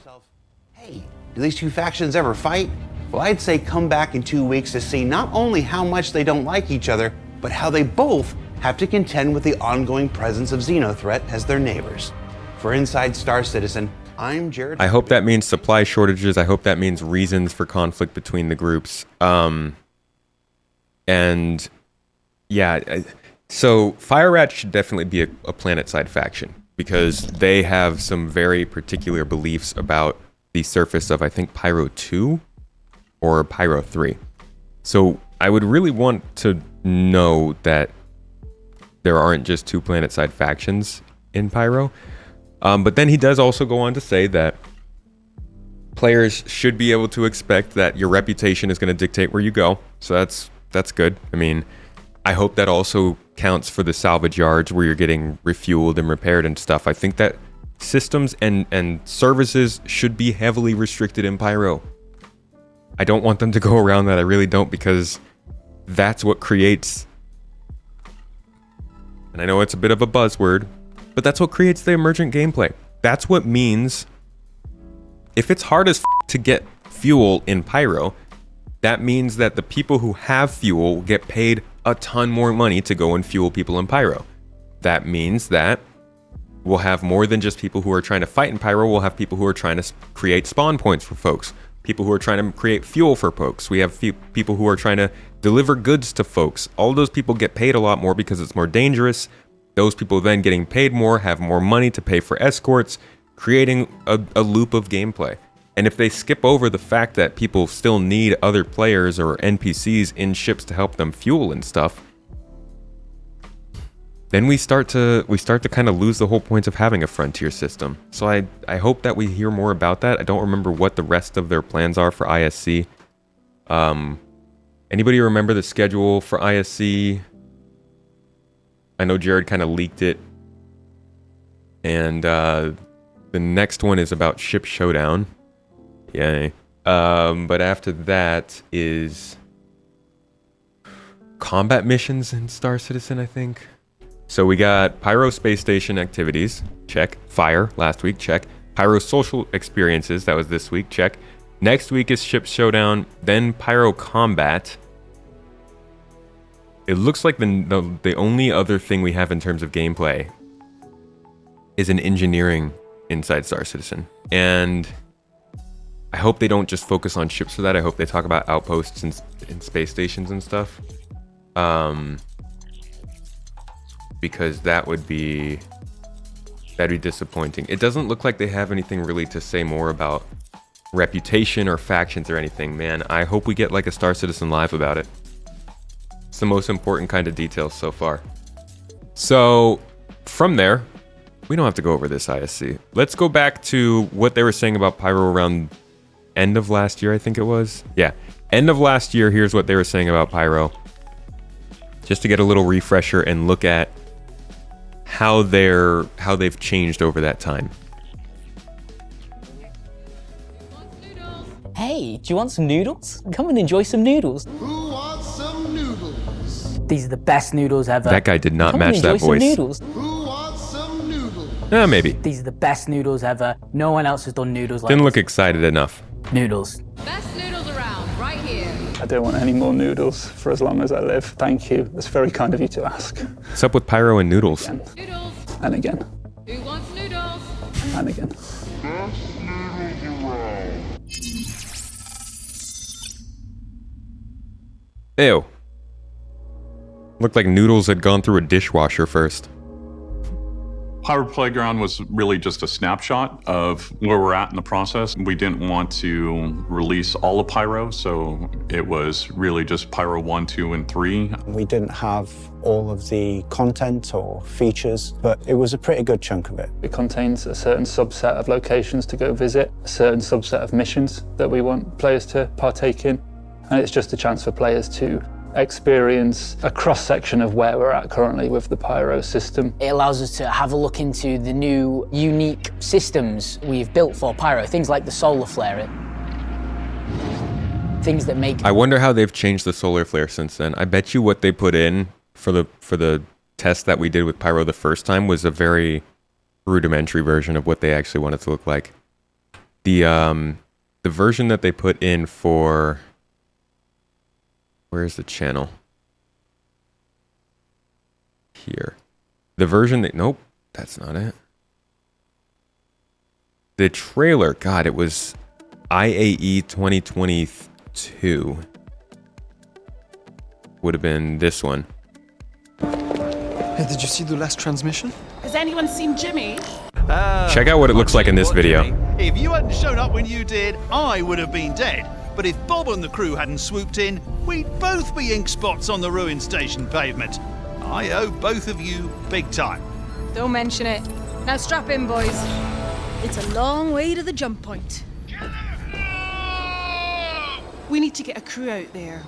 Hey, do these two factions ever fight? Well, I'd say come back in 2 weeks to see not only how much they don't like each other, but how they both have to contend with the ongoing presence of Xenothreat as their neighbors. For Inside Star Citizen, I'm Jared. I hope that means supply shortages. I hope that means reasons for conflict between the groups. And yeah, so Fire Rat should definitely be a planet-side faction because they have some very particular beliefs about the surface of, I think, Pyro 2. or Pyro 3. So I would really want to know that there aren't just 2 planet-side factions in Pyro. But then he does also go on to say that players should be able to expect that your reputation is going to dictate where you go. So that's good. I mean, I hope that also counts for the salvage yards where you're getting refueled and repaired and stuff. I think that systems and services should be heavily restricted in Pyro. I don't want them to go around that. I really don't, because that's what creates, and I know it's a bit of a buzzword, but that's what creates the emergent gameplay. That's what means if it's hard as to get fuel in Pyro, that means that the people who have fuel get paid a ton more money to go and fuel people in Pyro. That means that we'll have more than just people who are trying to fight in Pyro. We'll have people who are trying to create spawn points for folks, people who are trying to create fuel for folks. We have people who are trying to deliver goods to folks. All those people get paid a lot more because it's more dangerous. Those people then getting paid more have more money to pay for escorts, creating a loop of gameplay. And if they skip over the fact that people still need other players or NPCs in ships to help them fuel and stuff, then we start to kind of lose the whole point of having a frontier system. So I hope that we hear more about that. I don't remember what the rest of their plans are for ISC. Anybody remember the schedule for ISC? I know Jared kind of leaked it. And the next one is about Ship Showdown. Yay. But after that is combat missions in Star Citizen, I think. So we got Pyro Space Station activities, check. Fire, last week, check. Pyro Social Experiences, that was this week, check. Next week is Ship Showdown, then Pyro Combat. It looks like the only other thing we have in terms of gameplay is an engineering inside Star Citizen. And I hope they don't just focus on ships for that. I hope they talk about outposts and space stations and stuff. Because that'd be disappointing. It doesn't look like they have anything really to say more about reputation or factions or anything. Man, I hope we get like a Star Citizen Live about it. It's the most important kind of details so far. So from there, we don't have to go over this ISC. Let's go back to what they were saying about Pyro around end of last year, I think it was. Yeah, end of last year. Here's what they were saying about Pyro, just to get a little refresher and look at how they've changed over that time. Hey, do you want some noodles? Come and enjoy some noodles. Who wants some noodles? These are the best noodles ever. That guy did not Come match and enjoy that voice. Some noodles. Who wants some noodles? Maybe. These are the best noodles ever. No one else has done noodles like Didn't this. look excited enough. Noodles. Best noodles around, right here. I don't want any more noodles for as long as I live. Thank you. That's very kind of you to ask. What's up with Pyro and noodles? Again. Noodles. And again. Who wants noodles? And again. Ew. Looked like noodles had gone through a dishwasher first. Pyro Playground was really just a snapshot of where we're at in the process. We didn't want to release all of Pyro, so it was really just Pyro 1, 2, and 3. We didn't have all of the content or features, but it was a pretty good chunk of it. It contains a certain subset of locations to go visit, a certain subset of missions that we want players to partake in, and it's just a chance for players to experience a cross-section of where we're at currently with the Pyro system. It allows us to have a look into the new, unique systems we've built for Pyro, things like the solar flare. Things that make... I wonder how they've changed the solar flare since then. I bet you what they put in for the test that we did with Pyro the first time was a very rudimentary version of what they actually want it to look like. The version that they put in for... Where's the channel? Here. The version that... Nope, that's not it. The trailer, God, it was IAE 2022. Would have been this one. Hey, did you see the last transmission? Has anyone seen Jimmy? Check out what it looks like in this video. Jimmy. If you hadn't shown up when you did, I would have been dead. But if Bob and the crew hadn't swooped in, we'd both be ink spots on the ruined station pavement. I owe both of you big time. Don't mention it. Now strap in, boys. It's a long way to the jump point. We need to get a crew out there.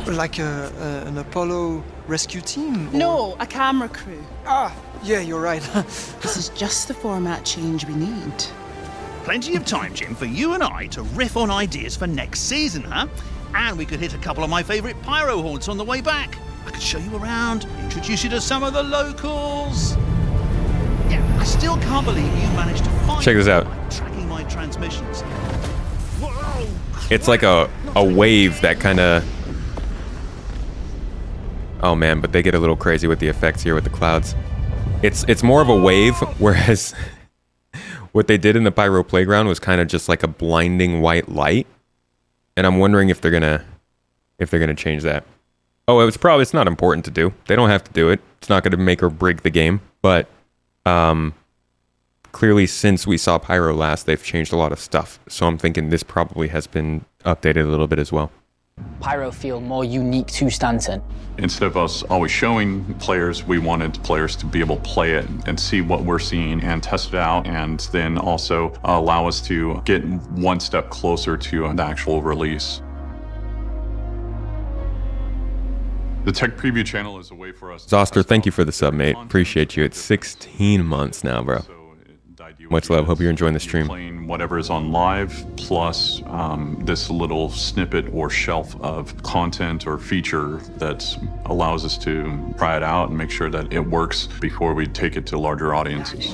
Like an Apollo rescue team? No, a camera crew. Ah, yeah, you're right. This is just the format change we need. Plenty of time, Jim, for you and I to riff on ideas for next season, huh? And we could hit a couple of my favourite pyro haunts on the way back. I could show you around, introduce you to some of the locals. Yeah, I still can't believe you managed to find Check this out. me by tracking my transmissions. Whoa! It's like a wave that kind of... Oh man, but they get a little crazy with the effects here with the clouds. It's more of a wave, whereas what they did in the Pyro Playground was kind of just like a blinding white light. And I'm wondering if they're gonna change that. Oh, it's not important to do. They don't have to do it. It's not gonna make or break the game. But clearly, since we saw Pyro last, they've changed a lot of stuff. So I'm thinking this probably has been updated a little bit as well. Pyro feel more unique to Stanton. Instead of us always showing players, we wanted players to be able to play it and see what we're seeing and test it out, and then also allow us to get one step closer to the actual release. The Tech Preview channel is a way for us... Zoster, thank you for the sub, mate. Appreciate you. It's 16 months now, bro. Much love. Hope you're enjoying the stream. Playing whatever is on live, plus this little snippet or shelf of content or feature that allows us to try it out and make sure that it works before we take it to larger audiences.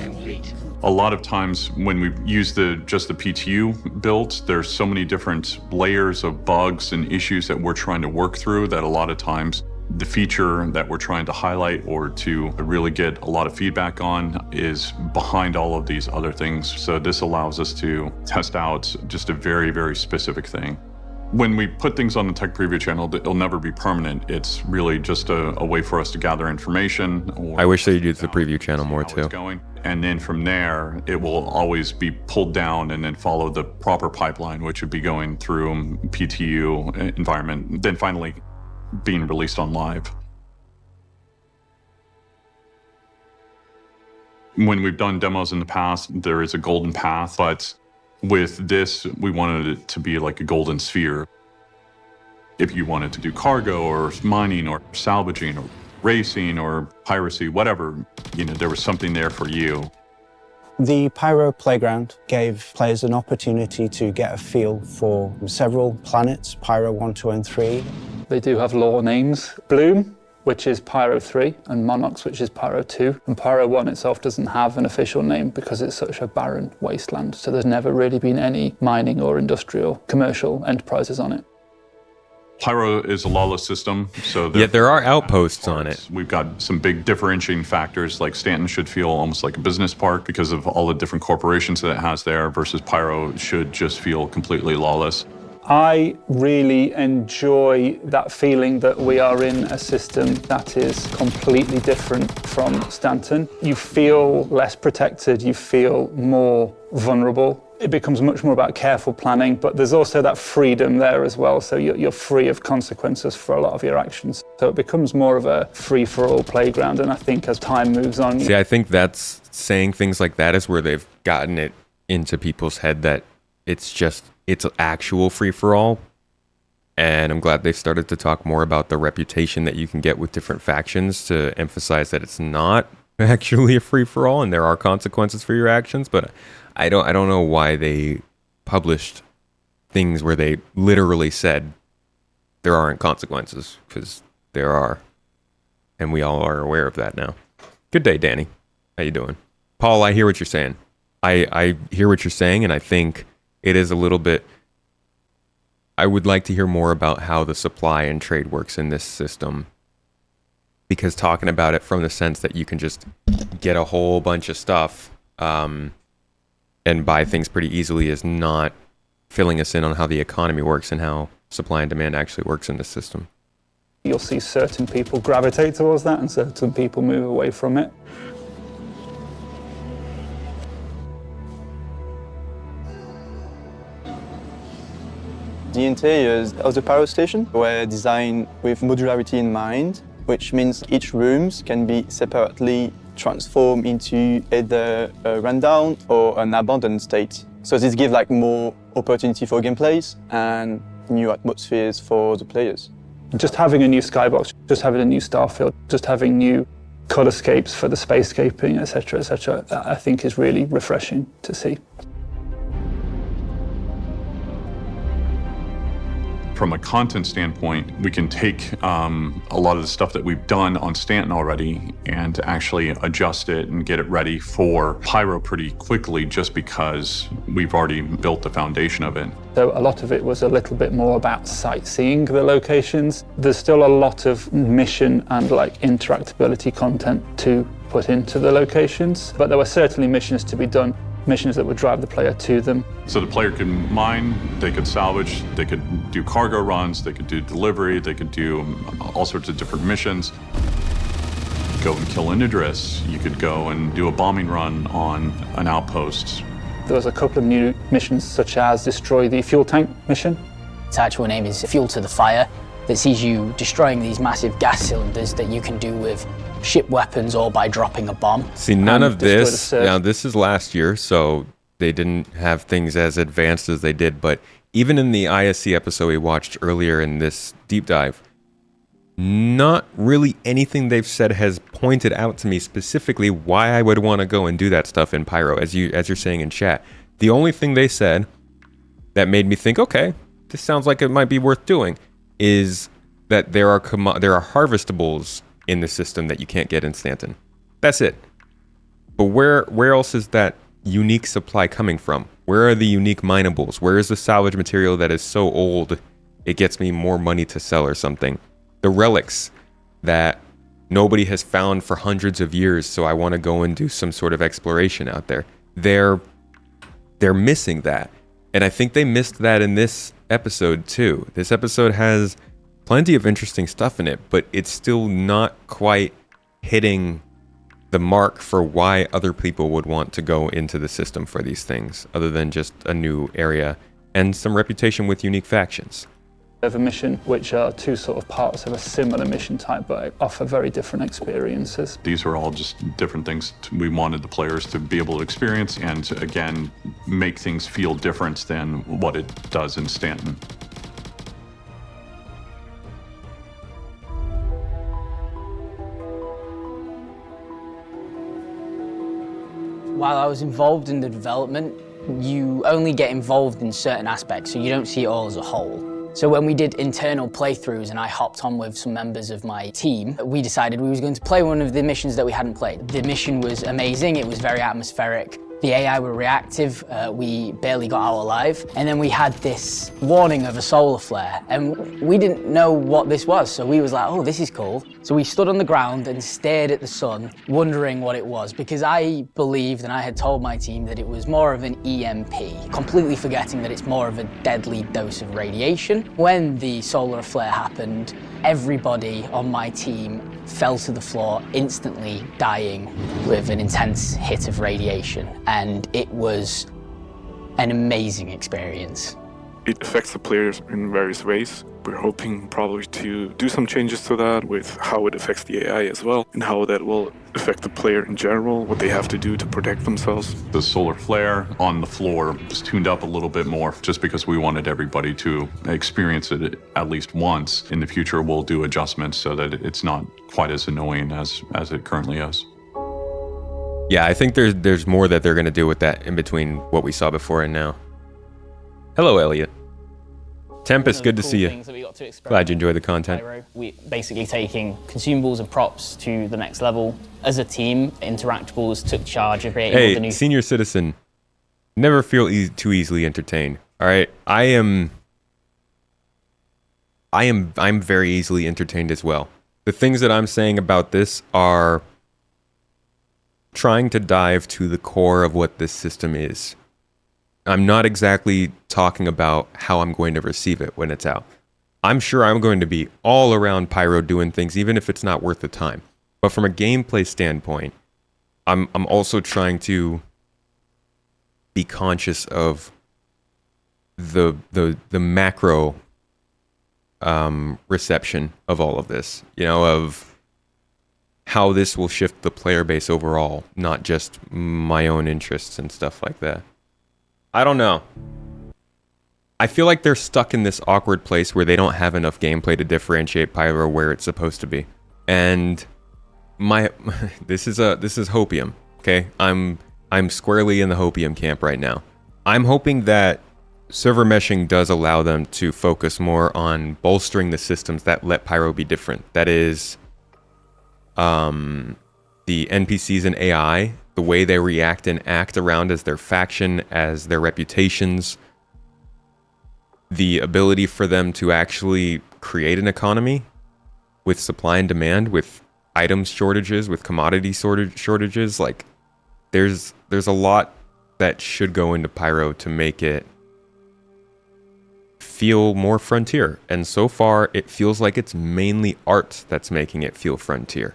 A lot of times when we use just the PTU build, there's so many different layers of bugs and issues that we're trying to work through that a lot of times the feature that we're trying to highlight or to really get a lot of feedback on is behind all of these other things. So this allows us to test out just a very, very specific thing. When we put things on the Tech Preview channel, it'll never be permanent. It's really just a way for us to gather information. I wish they'd use the preview channel more too. And then from there, it will always be pulled down and then follow the proper pipeline, which would be going through PTU environment, then finally being released on live. When we've done demos in the past, there is a golden path, but with this, we wanted it to be like a golden sphere. If you wanted to do cargo or mining or salvaging or racing or piracy, whatever, there was something there for you. The Pyro Playground gave players an opportunity to get a feel for several planets, Pyro 1, 2, and 3. They do have lore names. Bloom, which is Pyro 3, and Monox, which is Pyro 2. And Pyro 1 itself doesn't have an official name because it's such a barren wasteland, so there's never really been any mining or industrial commercial enterprises on it. Pyro is a lawless system, so yet there are outposts on it. We've got some big differentiating factors, like Stanton should feel almost like a business park because of all the different corporations that it has there, versus Pyro should just feel completely lawless. I really enjoy that feeling that we are in a system that is completely different from Stanton. You feel less protected, you feel more vulnerable. It becomes much more about careful planning, but there's also that freedom there as well, so you're free of consequences for a lot of your actions. So it becomes more of a free-for-all playground, and I think as time moves on... See, I think that's saying things like that is where they've gotten it into people's head that it's actual free-for-all, and I'm glad they've started to talk more about the reputation that you can get with different factions to emphasize that it's not actually a free-for-all and there are consequences for your actions. But I don't know why they published things where they literally said there aren't consequences, because there are, and we all are aware of that now. Good day, Danny. How you doing? Paul, I hear what you're saying. I hear what you're saying, and I think it is a little bit... I would like to hear more about how the supply and trade works in this system, because talking about it from the sense that you can just get a whole bunch of stuff and buy things pretty easily is not filling us in on how the economy works and how supply and demand actually works in the system. You'll see certain people gravitate towards that and certain people move away from it. The interiors of the Pyro station were designed with modularity in mind, which means each rooms can be separately transformed into either a rundown or an abandoned state. So this gives like more opportunity for gameplays and new atmospheres for the players. Just having a new skybox, just having a new starfield, just having new colorscapes for the spacescaping, etc., I think is really refreshing to see. From a content standpoint, we can take a lot of the stuff that we've done on Stanton already and actually adjust it and get it ready for Pyro pretty quickly just because we've already built the foundation of it. So a lot of it was a little bit more about sightseeing the locations. There's still a lot of mission and like interactability content to put into the locations, but there were certainly missions to be done, missions that would drive the player to them. So the player could mine, they could salvage, they could do cargo runs, they could do delivery, they could do all sorts of different missions. Go and kill an Idris. You could go and do a bombing run on an outpost. There was a couple of new missions, such as destroy the fuel tank mission. Its actual name is Fuel to the Fire, that sees you destroying these massive gas cylinders that you can do with ship weapons or by dropping a bomb. See, none of this, now this is last year, so they didn't have things as advanced as they did, but even in the ISC episode we watched earlier in this deep dive, not really anything they've said has pointed out to me specifically why I would want to go and do that stuff in Pyro, as you're saying in chat. The only thing they said that made me think, okay, this sounds like it might be worth doing, is that there are harvestables in the system that you can't get in Stanton. That's it. But where else is that unique supply coming from? Where are the unique minables? Where is the salvage material that is so old it gets me more money to sell or something? The relics that nobody has found for hundreds of years, so I want to go and do some sort of exploration out there. They're missing that. And I think they missed that in this episode too. This episode has plenty of interesting stuff in it, but it's still not quite hitting the mark for why other people would want to go into the system for these things, other than just a new area and some reputation with unique factions. Of a mission, which are two sort of parts of a similar mission type, but offer very different experiences. These are all just different things we wanted the players to be able to experience and, again, make things feel different than what it does in Stanton. While I was involved in the development, you only get involved in certain aspects, so you don't see it all as a whole. So when we did internal playthroughs and I hopped on with some members of my team, we decided we was going to play one of the missions that we hadn't played. The mission was amazing, it was very atmospheric. The AI were reactive, we barely got out alive. And then we had this warning of a solar flare, and we didn't know what this was, so we was like, oh, this is cool. So we stood on the ground and stared at the sun, wondering what it was, because I believed and I had told my team that it was more of an EMP, completely forgetting that it's more of a deadly dose of radiation. When the solar flare happened, everybody on my team fell to the floor, instantly dying with an intense hit of radiation. And it was an amazing experience. It affects the players in various ways. We're hoping probably to do some changes to that with how it affects the AI as well, and how that will affect the player in general, what they have to do to protect themselves. The solar flare on the floor was tuned up a little bit more just because we wanted everybody to experience it at least once. In the future, we'll do adjustments so that it's not quite as annoying as it currently is. Yeah, I think there's more that they're going to do with that in between what we saw before and now. Hello, Elliot. Tempest, good to see you. Glad you enjoyed the content. Pyro. We basically taking consumables and props to the next level. As a team, Interactables took charge of creating all the new... Hey, senior citizen, never feel too easily entertained. All right, I'm very easily entertained as well. The things that I'm saying about this are trying to dive to the core of what this system is. I'm not exactly talking about how I'm going to receive it when it's out. I'm sure I'm going to be all around Pyro doing things, even if it's not worth the time. But from a gameplay standpoint, I'm also trying to be conscious of the macro reception of all of this, you know, of how this will shift the player base overall, not just my own interests and stuff like that. I don't know. I feel like they're stuck in this awkward place where they don't have enough gameplay to differentiate Pyro where it's supposed to be. And this is hopium, okay? I'm squarely in the hopium camp right now. I'm hoping that server meshing does allow them to focus more on bolstering the systems that let Pyro be different. That is, the NPCs and AI, the way they react and act around as their faction, as their reputations, the ability for them to actually create an economy with supply and demand, with items shortages, with commodity shortages. Like, there's a lot that should go into Pyro to make it feel more frontier. And so far, it feels like it's mainly art that's making it feel frontier.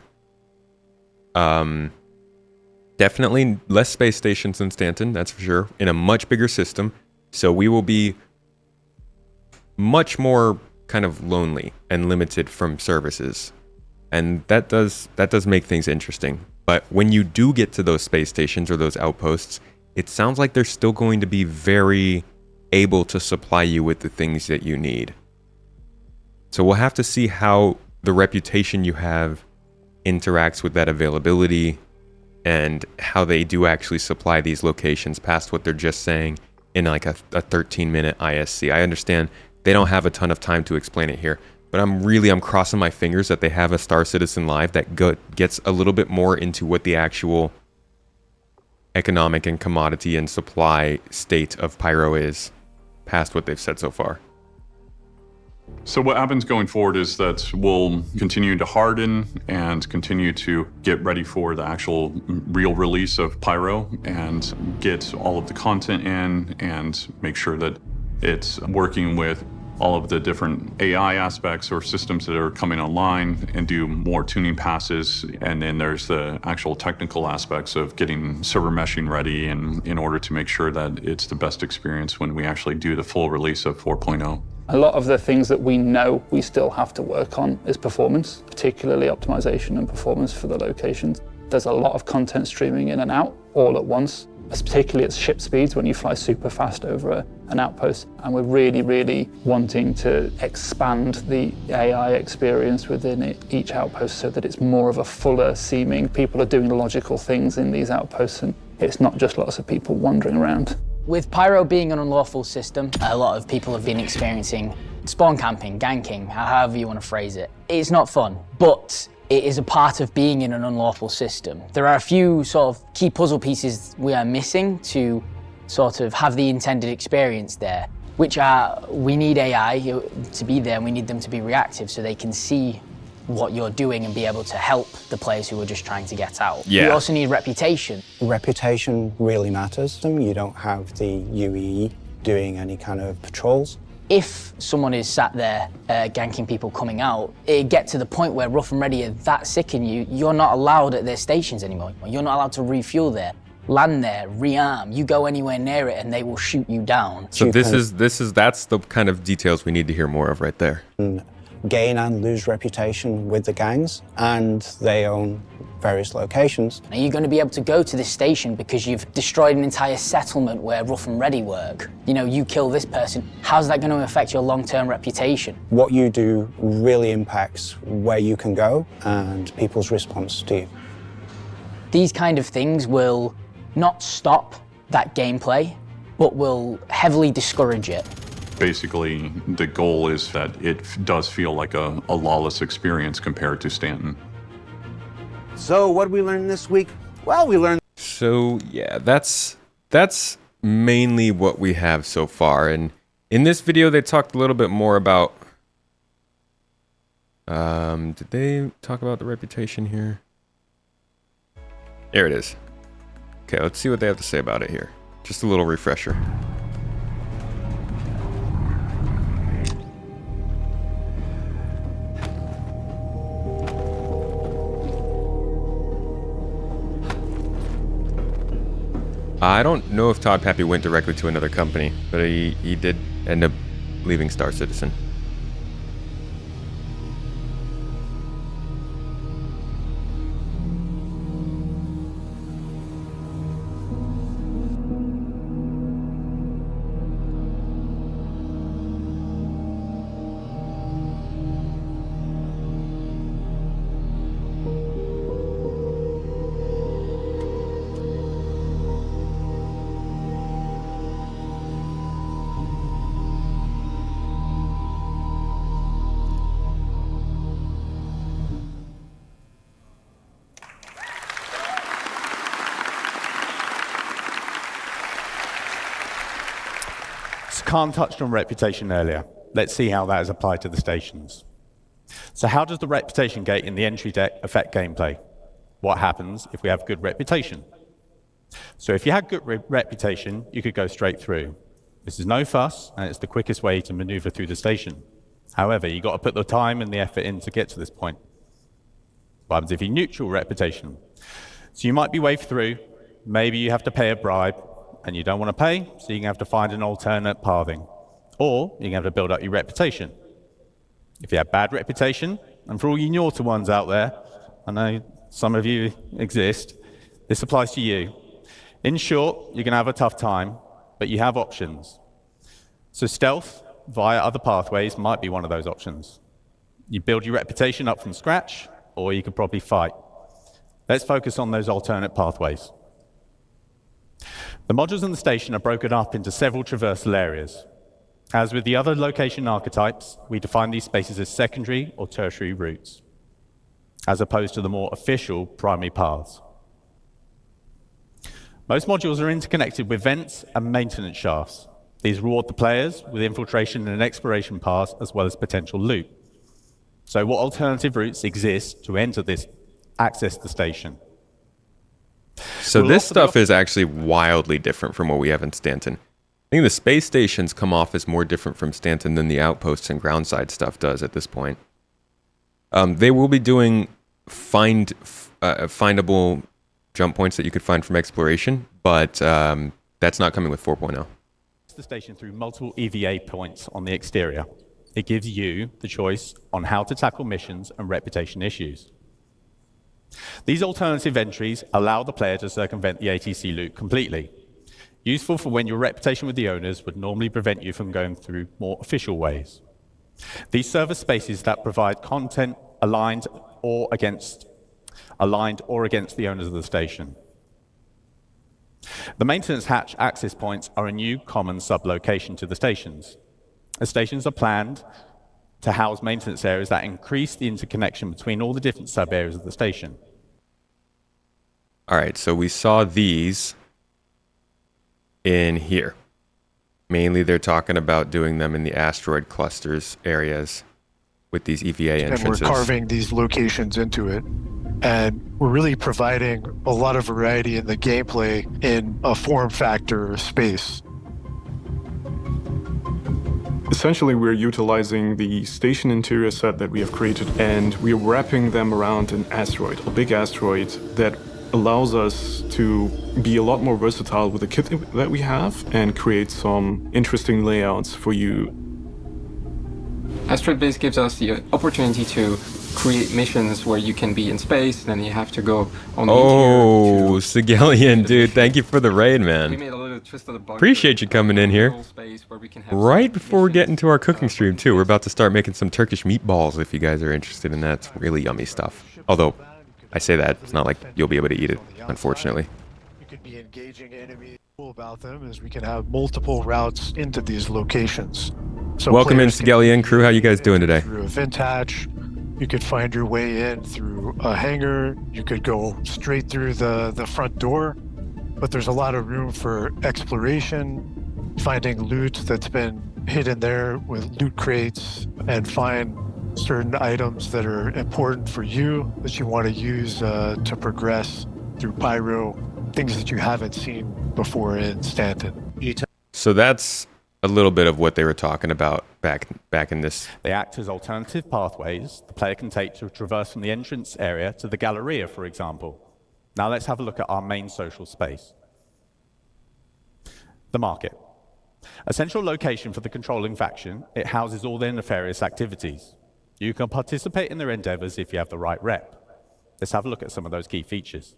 Definitely less space stations than Stanton, that's for sure, in a much bigger system. So we will be much more kind of lonely and limited from services. And that does make things interesting. But when you do get to those space stations or those outposts, it sounds like they're still going to be very able to supply you with the things that you need. So we'll have to see how the reputation you have interacts with that availability and how they do actually supply these locations past what they're just saying in like a 13-minute ISC. I understand they don't have a ton of time to explain it here, but I'm crossing my fingers that they have a Star Citizen Live that gets a little bit more into what the actual economic and commodity and supply state of Pyro is past what they've said so far. So what happens going forward is that we'll continue to harden and continue to get ready for the actual real release of Pyro and get all of the content in and make sure that it's working with all of the different AI aspects or systems that are coming online and do more tuning passes. And then there's the actual technical aspects of getting server meshing ready and in order to make sure that it's the best experience when we actually do the full release of 4.0. A lot of the things that we know we still have to work on is performance, particularly optimization and performance for the locations. There's a lot of content streaming in and out all at once, particularly at ship speeds when you fly super fast over an outpost. And we're really, really wanting to expand the AI experience within each outpost so that it's more of a fuller seeming. People are doing logical things in these outposts and it's not just lots of people wandering around. With Pyro being an unlawful system, a lot of people have been experiencing spawn camping, ganking, however you want to phrase it. It's not fun, but it is a part of being in an unlawful system. There are a few sort of key puzzle pieces we are missing to sort of have the intended experience there, which are, we need AI to be there and we need them to be reactive so they can see what you're doing and be able to help the players who are just trying to get out. Yeah. You also need reputation. Reputation really matters. You don't have the UEE doing any kind of patrols. If someone is sat there ganking people coming out, it get to the point where Rough and Ready are that sick in you, you're not allowed at their stations anymore. You're not allowed to refuel there, land there, rearm. You go anywhere near it and they will shoot you down. So that's the kind of details we need to hear more of right there. Gain and lose reputation with the gangs, and they own various locations. Are you going to be able to go to this station because you've destroyed an entire settlement where Rough and Ready work? You know, you kill this person. How's that going to affect your long-term reputation? What you do really impacts where you can go and people's response to you. These kind of things will not stop that gameplay, but will heavily discourage it. Basically, the goal is that it does feel like a lawless experience compared to Stanton. So what did we learn this week? Well, we learned... So yeah, that's mainly what we have so far. And in this video, they talked a little bit more about... did they talk about the reputation here? There it is. Okay, let's see what they have to say about it here. Just a little refresher. I don't know if Todd Pappy went directly to another company, but he did end up leaving Star Citizen. Khan touched on reputation earlier. Let's see how that is applied to the stations. So how does the reputation gate in the entry deck affect gameplay? What happens if we have good reputation? So if you had good reputation, you could go straight through. This is no fuss, and it's the quickest way to maneuver through the station. However, you've got to put the time and the effort in to get to this point. What happens if you neutral reputation? So you might be waved through, maybe you have to pay a bribe, and you don't want to pay, so you're going to have to find an alternate pathing. Or you're going to have to build up your reputation. If you have bad reputation, and for all you naughty ones out there, I know some of you exist, this applies to you. In short, you're going to have a tough time, but you have options. So stealth via other pathways might be one of those options. You build your reputation up from scratch, or you could probably fight. Let's focus on those alternate pathways. The modules in the station are broken up into several traversal areas. As with the other location archetypes, we define these spaces as secondary or tertiary routes, as opposed to the more official primary paths. Most modules are interconnected with vents and maintenance shafts. These reward the players with infiltration and exploration paths, as well as potential loot. So what alternative routes exist to access the station? So this stuff is actually wildly different from what we have in Stanton. I think the space stations come off as more different from Stanton than the outposts and groundside stuff does at this point. They will be doing findable jump points that you could find from exploration, but that's not coming with 4.0. The station through multiple EVA points on the exterior. It gives you the choice on how to tackle missions and reputation issues. These alternative entries allow the player to circumvent the ATC loop completely. Useful for when your reputation with the owners would normally prevent you from going through more official ways. These server spaces that provide content aligned or against the owners of the station. The maintenance hatch access points are a new common sub-location to the stations. The stations are planned to house maintenance areas that increase the interconnection between all the different sub-areas of the station. All right, so we saw these in here. Mainly they're talking about doing them in the asteroid clusters areas with these EVA entrances. And we're carving these locations into it. And we're really providing a lot of variety in the gameplay in a form factor space. Essentially, we're utilizing the station interior set that we have created, and we're wrapping them around an asteroid, a big asteroid that allows us to be a lot more versatile with the kit that we have and create some interesting layouts for you. Asteroid Base gives us the opportunity to create missions where you can be in space, then you have to go on the interior. Sigelian, dude, thank you for the raid, man. We made a little twist of the bug. Appreciate you coming in here. Right before we get into our cooking stream, too. We're about to start making some Turkish meatballs if you guys are interested in that. It's really yummy stuff. Although, I say that, it's not like you'll be able to eat it, unfortunately. You could be engaging enemies. Cool about them is we can have multiple routes into these locations. So welcome in, Sigelian crew. How you guys doing today? Through a vent hatch, you could find your way in through a hangar. You could go straight through the front door, but there's a lot of room for exploration, finding loot that's been hidden there with loot crates, and find certain items that are important for you that you want to use to progress through Pyro, things that you haven't seen before in Stanton. So that's a little bit of what they were talking about back in this. They act as alternative pathways the player can take to traverse from the entrance area to the Galleria, for example. Now let's have a look at our main social space. The market. A central location for the controlling faction, it houses all their nefarious activities. You can participate in their endeavors if you have the right rep. Let's have a look at some of those key features.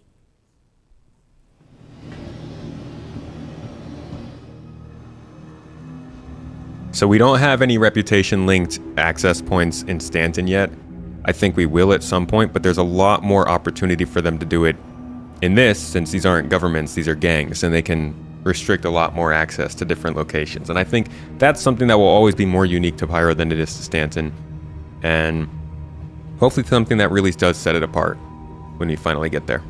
So we don't have any reputation linked access points in Stanton yet. I think we will at some point, but there's a lot more opportunity for them to do it in this, since these aren't governments, these are gangs, and they can restrict a lot more access to different locations. And I think that's something that will always be more unique to Pyro than it is to Stanton. And hopefully something that really does set it apart when we finally get there.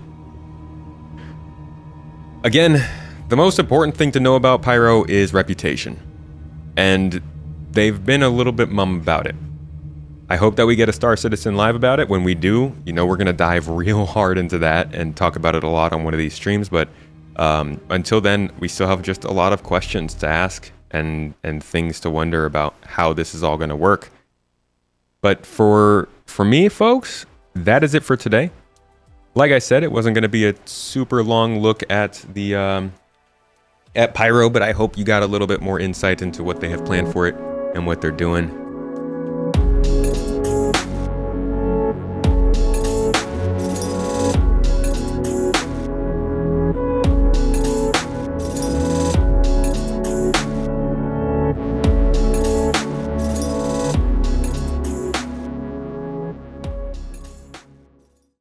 Again, the most important thing to know about Pyro is reputation. And they've been a little bit mum about it. I hope that we get a Star Citizen live about it. When we do, you know, we're going to dive real hard into that and talk about it a lot on one of these streams. But until then, we still have just a lot of questions to ask and things to wonder about how this is all going to work. But for me, folks, that is it for today. Like I said, it wasn't going to be a super long look at the at Pyro, but I hope you got a little bit more insight into what they have planned for it and what they're doing.